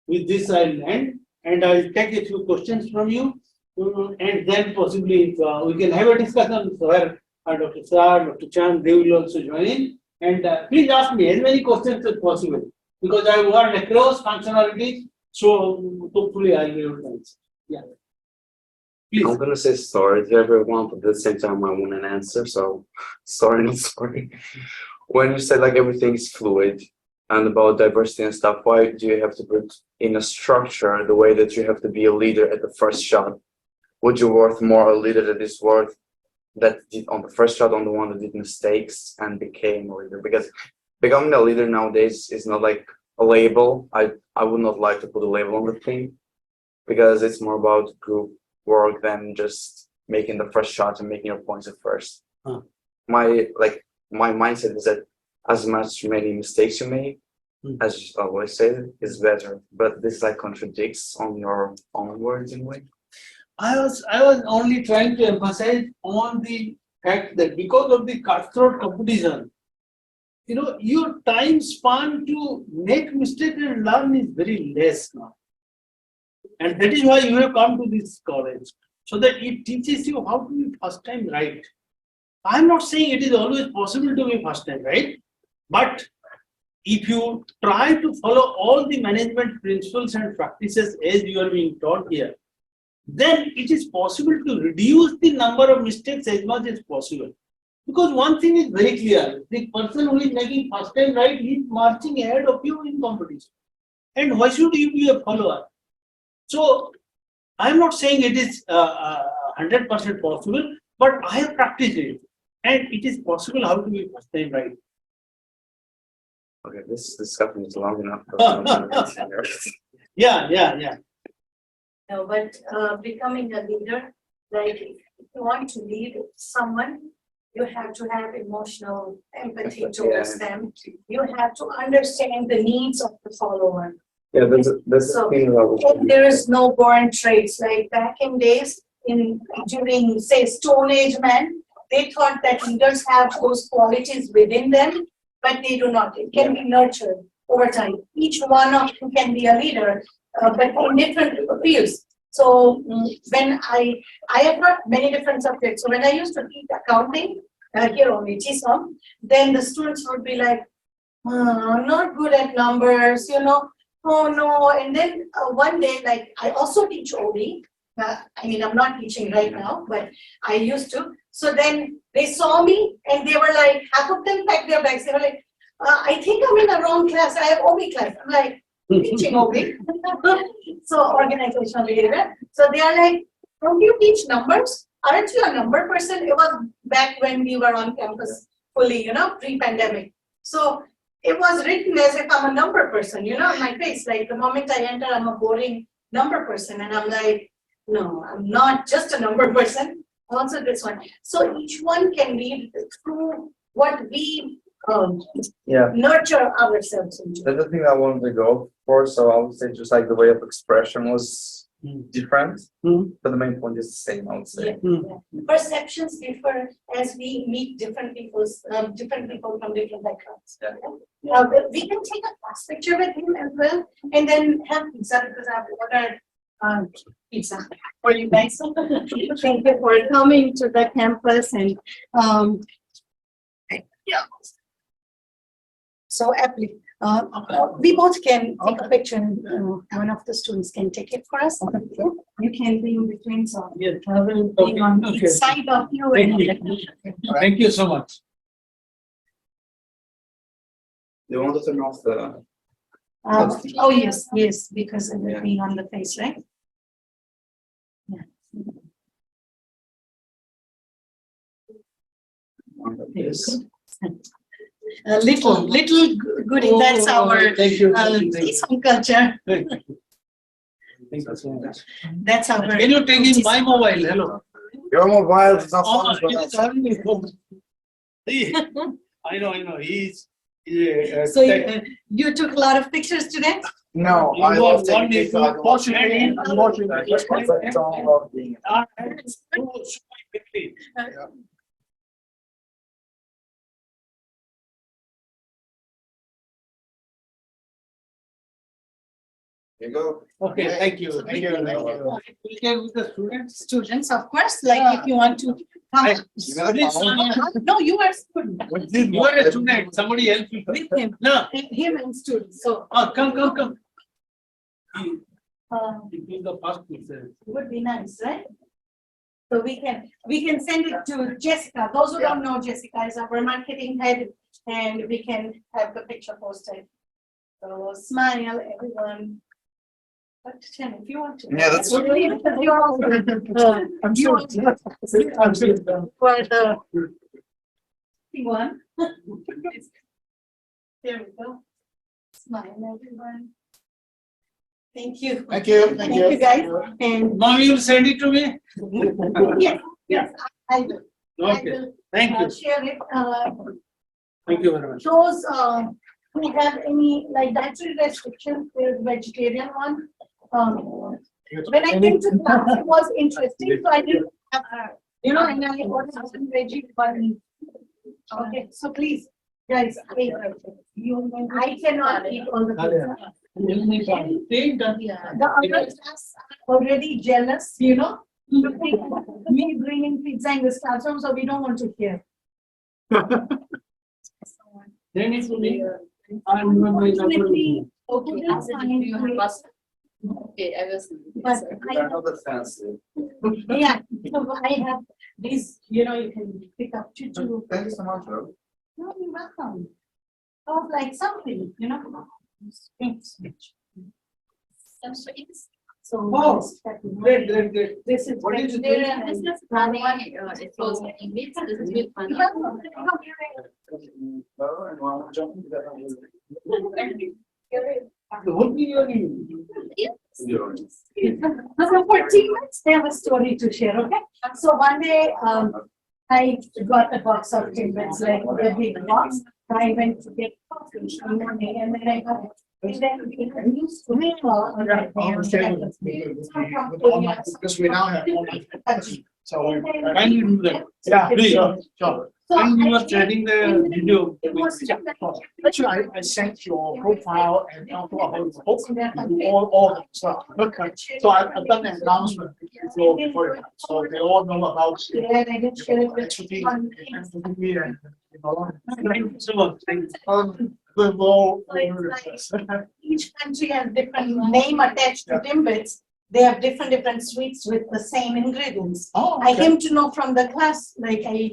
Speaker 1: With this, I'll end, and I'll take a few questions from you, and then possibly we can have a discussion where Dr. Sar, Dr. Chan, they will also join in. And please ask me as many questions as possible, because I work across functionalities, so hopefully I'll be able to answer. Yeah. Please.
Speaker 6: I'm gonna say sorry to everyone, but at the same time I want an answer, so sorry, not sorry. When you say like everything is fluid and about diversity and stuff, why do you have to put in a structure the way that you have to be a leader at the first shot? Would you worth more a leader that is worth that did on the first shot on the one that did mistakes and became a leader? Because becoming a leader nowadays is not like a label. I would not like to put a label on the thing, because it's more about group work than just making the first shot and making your points at first. My mindset is that as many mistakes you make, as you always say, is better. But this like contradicts on your own words in a way.
Speaker 1: I was only trying to emphasize on the fact that because of the cutthroat competition, your time span to make mistakes and learn is very less now. And that is why you have come to this college, so that it teaches you how to be first time right. I'm not saying it is always possible to be first time right, but if you try to follow all the management principles and practices as you are being taught here, then it is possible to reduce the number of mistakes as much as possible. Because one thing is very clear, the person who is making first time right is marching ahead of you in competition. And why should you be a follower? So I am not saying it is 100% possible, but I have practiced it. And it is possible how to be first time right.
Speaker 6: Okay, this discussion is long enough.
Speaker 1: Yeah.
Speaker 3: No, but becoming a leader, like if you want to lead someone, you have to have emotional empathy towards them. You have to understand the needs of the follower.
Speaker 6: Yeah, that's
Speaker 3: So-
Speaker 6: a thing level.
Speaker 3: And there is no born traits, like back in days, during, say, Stone Age man, they thought that leaders have those qualities within them, but they do not. It can be nurtured over time. Each one of you can be a leader, but in different fields. So when I have got many different subjects. So when I used to teach accounting here only, GSOM, then the students would be like, I'm not good at numbers, oh no. And then one day, like I also teach OD. I mean, I'm not teaching right now, but I used to. So then they saw me and they were like, half of them packed their bags. They were like, I think I'm in the wrong class. I have OB class. I'm like, teaching OB. So organizational behavior. So they are like, don't you teach numbers? Aren't you a number person? It was back when we were on campus fully, pre-pandemic. So it was written as if I'm a number person, on my face. Like the moment I enter, I'm a boring number person. And I'm like, no, I'm not just a number person. Also this one. So each one can lead through what we
Speaker 6: Yeah.
Speaker 3: nurture ourselves into.
Speaker 6: That's the thing I wanted to go for. So I would say just like the way of expression was different, but the main point is the same. I would say.
Speaker 3: Perceptions differ as we meet different people from different backgrounds.
Speaker 6: Yeah.
Speaker 3: We can take a class picture with him as well, and then have pizza because I've ordered pizza for you guys. Thank you for coming to the campus and yeah. So aptly, we both can take a picture and one of the students can take it for us. You can be in between, so I will be on each side of you.
Speaker 1: Thank you so much.
Speaker 6: You want to turn off the?
Speaker 3: Oh, yes, because it will be on the face, right? Yeah.
Speaker 6: Yes.
Speaker 3: Little goodie, that's our
Speaker 1: Thank you. Thank you.
Speaker 3: some culture.
Speaker 1: Thank you so much.
Speaker 3: That's our.
Speaker 1: Can you take in my mobile? Hello.
Speaker 6: Your mobile is not
Speaker 1: Oh,
Speaker 6: fun,
Speaker 1: it is having me phone. See, I know. He's
Speaker 3: So you took a lot of pictures today?
Speaker 6: No,
Speaker 1: You
Speaker 6: I
Speaker 1: want
Speaker 6: love taking
Speaker 1: one day
Speaker 6: pictures.
Speaker 1: to
Speaker 6: I don't
Speaker 1: watch
Speaker 6: like
Speaker 1: it
Speaker 6: taking
Speaker 1: and watch it.
Speaker 6: pictures. I don't love being- Here you go.
Speaker 1: Okay, thank you.
Speaker 2: Thank you.
Speaker 1: We can with the students.
Speaker 3: Students, of course, like if you want to. come. No, you are student.
Speaker 1: You are a student, somebody else. will-
Speaker 3: With him,
Speaker 1: No,
Speaker 3: him and students, so.
Speaker 1: come.
Speaker 3: It
Speaker 1: It is the first picture.
Speaker 3: would be nice, right? So we can send it to Jessica. Those who don't know Jessica is our marketing head, and we can have the picture posted. So smile, everyone. But Chen, if you want to.
Speaker 6: Yeah, that's-
Speaker 3: Because you're all-
Speaker 2: I'm
Speaker 3: you
Speaker 2: sure.
Speaker 3: want
Speaker 2: I'm sure.
Speaker 3: for the one. There we go. Smile, everyone. Thank you.
Speaker 2: Thank you.
Speaker 3: Thank you, guys. And
Speaker 1: Now you will send it to me?
Speaker 3: yes, I will. I
Speaker 1: Okay,
Speaker 3: will
Speaker 1: thank you.
Speaker 3: share it.
Speaker 1: Thank you very much.
Speaker 3: Those who have any like dietary restrictions, there's vegetarian one. When I came to class, it was interesting, so I didn't have, and I ordered some veggie one. Okay, so please, guys, I cannot eat all the pizza. The others are already jealous, me bringing pizza in this classroom, so we don't want to hear.
Speaker 1: Then it will be. I remember my number.
Speaker 3: Definitely, okay,
Speaker 5: Okay,
Speaker 3: that's fine.
Speaker 5: you have bus. Okay, I was.
Speaker 3: But
Speaker 6: They're not that fancy.
Speaker 3: yeah, so I have these, you can pick up two.
Speaker 6: Thank you so much, bro.
Speaker 3: No, you're welcome. Oh, like something, Thanks.
Speaker 5: Some sweets.
Speaker 3: So.
Speaker 1: Oh,
Speaker 3: that is
Speaker 1: Great.
Speaker 3: This is
Speaker 1: What is it?
Speaker 3: vegetarian
Speaker 5: This
Speaker 3: and
Speaker 5: is honey, it was in meat, this is with honey.
Speaker 1: The whole thing you are in.
Speaker 3: So for teammates, they have a story to share, okay? So one day, I got a box of Timbits, like a big box. I went to get coffee in the morning and then I got And then we can use to make
Speaker 2: Because we now have online. So,
Speaker 1: Can you do that?
Speaker 2: yeah,
Speaker 1: Please.
Speaker 2: sure, sure.
Speaker 1: When you are sharing the video.
Speaker 2: Actually, I sent your profile and also about the book, all the stuff. Okay. So I've done an announcement before, so they all know about expertise and
Speaker 1: Thank you so much. Thank you.
Speaker 2: the law.
Speaker 3: Each country has different name attached to Timbits. They have different sweets with the same ingredients.
Speaker 2: Oh,
Speaker 3: I
Speaker 2: okay.
Speaker 3: came to know from the class, like I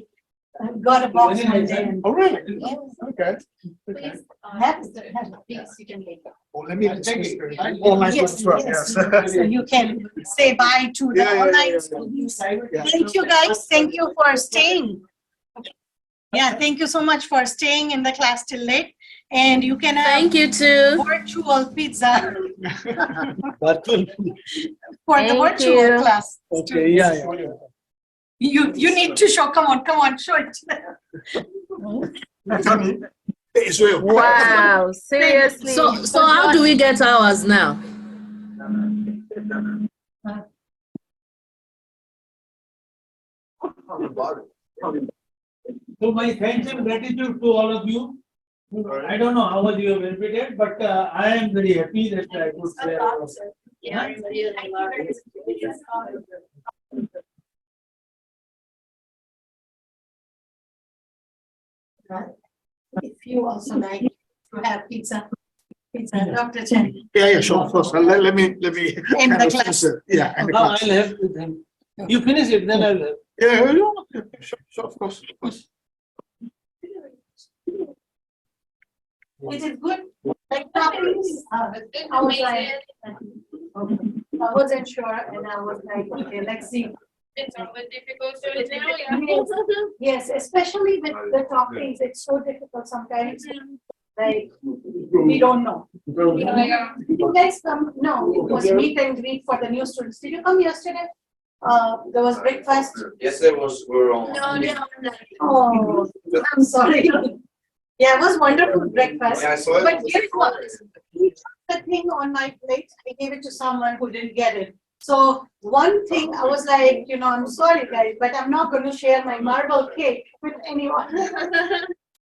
Speaker 3: got a box one day. and-
Speaker 2: Oh, really? Okay.
Speaker 5: Please,
Speaker 3: Have-
Speaker 5: please, you can take.
Speaker 2: Well, let me
Speaker 1: I'll
Speaker 2: discuss
Speaker 1: take it.
Speaker 2: it. Online
Speaker 3: Yes,
Speaker 2: first,
Speaker 3: yes.
Speaker 2: yes.
Speaker 3: So you can say bye to the
Speaker 2: Yeah, yeah,
Speaker 3: online
Speaker 2: yeah,
Speaker 3: students.
Speaker 2: Yeah.
Speaker 3: Thank you, guys. Thank you for staying. Yeah, thank you so much for staying in the class till late. And you can have
Speaker 7: Thank you too.
Speaker 3: virtual pizza
Speaker 1: But,
Speaker 3: for the
Speaker 7: Thank
Speaker 3: virtual
Speaker 7: you.
Speaker 3: class.
Speaker 1: okay, yeah.
Speaker 3: You need to show, come on, show it.
Speaker 2: Funny. Israel.
Speaker 7: Wow, seriously. So how do we get ours now?
Speaker 1: So my thanks and gratitude to all of you. I don't know how much you have benefited, but I am very happy that I could share.
Speaker 5: Yeah, it's really large.
Speaker 3: If you also like to have pizza, Dr. Chen.
Speaker 2: Yeah, sure, of course. Let me.
Speaker 3: In the
Speaker 2: kind of
Speaker 3: class.
Speaker 2: finish it. Yeah, in the
Speaker 1: Now
Speaker 2: class.
Speaker 1: I'll have with him. You finish it, then I'll have.
Speaker 2: Yeah, sure, of course.
Speaker 3: It is good, like toppings. I was like, I wasn't sure and I was like, okay, let's see.
Speaker 5: It's always difficult to tell,
Speaker 3: Yes, especially with the toppings, it's so difficult sometimes, like, we don't know.
Speaker 5: yeah.
Speaker 3: Did you guys come? No, it was meet and greet for the new students. Did you come yesterday? There was breakfast.
Speaker 6: Yesterday was, we were on.
Speaker 5: No.
Speaker 3: Oh, I'm sorry. Yeah, it was wonderful breakfast.
Speaker 6: Yeah, I saw it.
Speaker 3: But guess what? The thing on my plate, I gave it to someone who didn't get it. So one thing, I was like, I'm sorry guys, but I'm not going to share my marble cake with anyone.